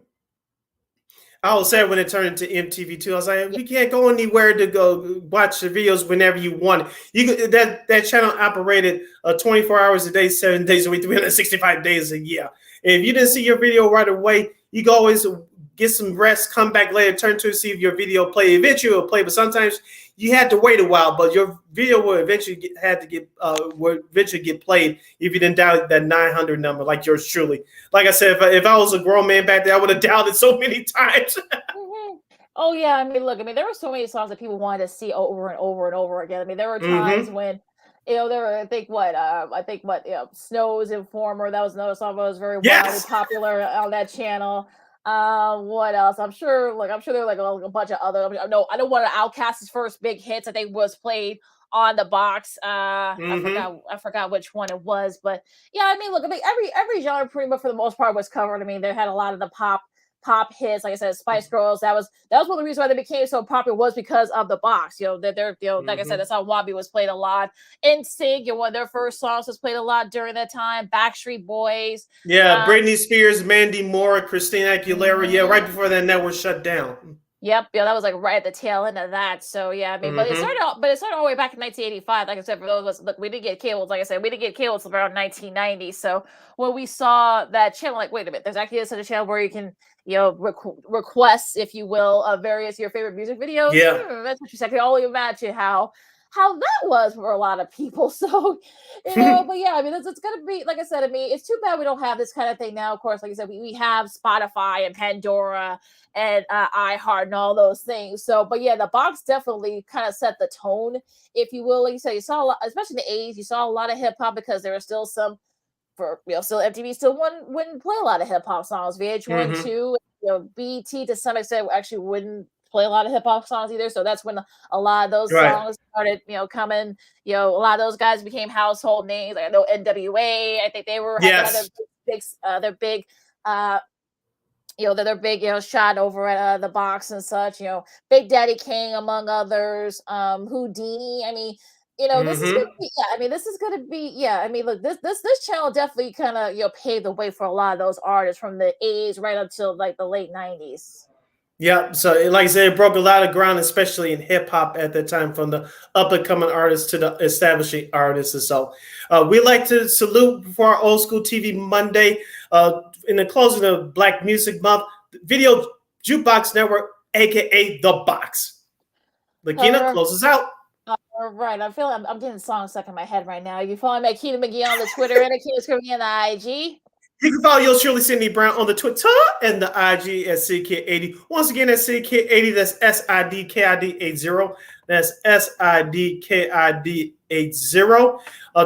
I was sad when it turned into MTV2. I was like, we can't go anywhere to go watch the videos whenever you want. You could, that channel operated 24 hours a day, 7 days a week, 365 days a year. And if you didn't see your video right away, you can always get some rest, come back later, turn to see if your video play. Eventually, it'll play, but sometimes you had to wait a while. But your video will eventually get played if you didn't dial that 900 number, like yours truly. Like I said, if I was a grown man back there, I would have dialed it so many times. Oh yeah, I mean, look, I mean, there were so many songs that people wanted to see over and over and over again. I mean, there were times when, there were, I think Snow's Informer. That was another song that was very widely popular on that channel. What else? I'm sure there were like a bunch of other. I know one of Outkast's first big hits, I think, was played on the box. I forgot which one it was, but yeah, I mean, look, I mean, every genre pretty much for the most part was covered. I mean, they had a lot of the pop hits, like I said, Spice Girls. That was one of the reasons why they became so popular, was because of the box. Like I said, that's how Wabi was played a lot. NSYNC, one of their first songs was played a lot during that time. Backstreet Boys. Yeah, Britney Spears, Mandy Moore, Christina Aguilera. Yeah, right before that network shut down. Yep, that was like right at the tail end of that. So yeah, I mean, but it started all the way back in 1985. Like I said, for those of us, look, we didn't get cables. Like I said, we didn't get cables until around 1990. So when we saw that channel, like, wait a minute, there's actually such a channel where you can, request, if you will, of various your favorite music videos. Yeah, that's what you said. I can only imagine how that was for a lot of people. So, but yeah, I mean, it's gonna be, like I said, I mean, it's too bad we don't have this kind of thing now. Of course, like I said, we have Spotify and Pandora and iHeart and all those things. So, but yeah, the box definitely kind of set the tone, if you will. Like you said, you saw a lot, especially in the 80s, you saw a lot of hip hop, because there were still some, still MTV still wouldn't play a lot of hip hop songs. VH1 too, BET to some extent actually wouldn't play a lot of hip hop songs either. So that's when a lot of those songs started, coming. A lot of those guys became household names. Like I know NWA. I think they were having their big their big shot over at the box and such. Big Daddy Kane, among others. Houdini. I mean, this is gonna be, I mean, this is gonna be, I mean, look, this channel definitely kind of paved the way for a lot of those artists from the 80s right up till like the late 90s. Yeah, so like I said, it broke a lot of ground, especially in hip hop at the time, from the up and coming artists to the establishing artists. And so we like to salute for our Old School TV Monday in the closing of Black Music Month, Video Jukebox Network, aka The Box. Lakina, close us out. All right, I'm getting songs stuck in my head right now. You follow me at Keita McGee on the Twitter and Akita Screaming on the IG. You can follow yours truly, Sydney Brown, on the Twitter and the IG at SidKid80. Once again, that's SidKid80. That's SIDKID80. That's SIDKID80.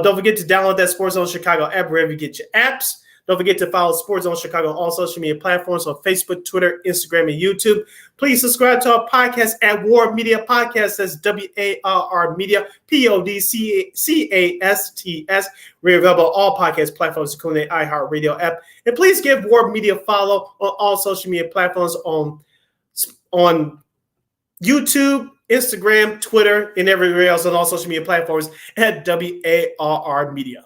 Don't forget to download that Sports Zone Chicago app wherever you get your apps. Don't forget to follow Sports Zone Chicago on all social media platforms on Facebook, Twitter, Instagram, and YouTube. Please subscribe to our podcast at War Media Podcast. That's WARR Media, PODCASTS. We're available on all podcast platforms, including the iHeartRadio app. And please give War Media a follow on all social media platforms on YouTube, Instagram, Twitter, and everywhere else on all social media platforms at WARR Media.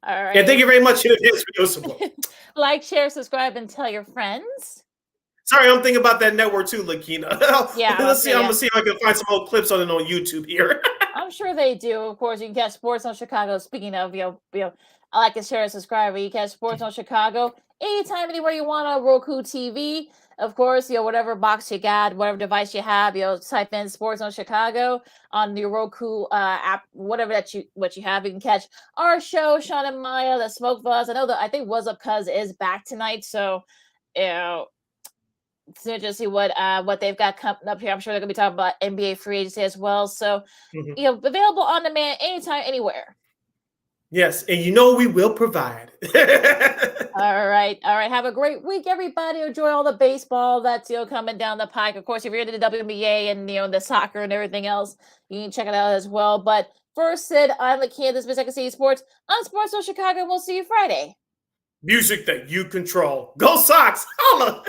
All right. And thank you very much for this video support. Like, share, subscribe, and tell your friends. Sorry, I'm thinking about that network too, Lakina. Yeah. Let's see. I'm gonna see if I can find some old clips on it on YouTube here. I'm sure they do. Of course, you can catch Sports on Chicago. Speaking of, I like to share and subscribe. You catch Sports on Chicago anytime, anywhere you want on Roku TV. Of course, whatever box you got, whatever device you have, type in Sports on Chicago on your Roku app, whatever what you have. You can catch our show, Sean and Maya, the Smoke Buzz. I think What's Up Cuz is back tonight, so it's interesting to see what they've got coming up here. I'm sure they're gonna be talking about NBA free agency as well. So available on demand anytime, anywhere. Yes, and we will provide. All right. Have a great week, everybody. Enjoy all the baseball that's coming down the pike. Of course, if you're into the WNBA and the soccer and everything else, you can check it out as well. But first, Sid, I'm Lakina. This is Second City Sports on Sports Zone Chicago. We'll see you Friday. Music that you control. Go Sox! Holla!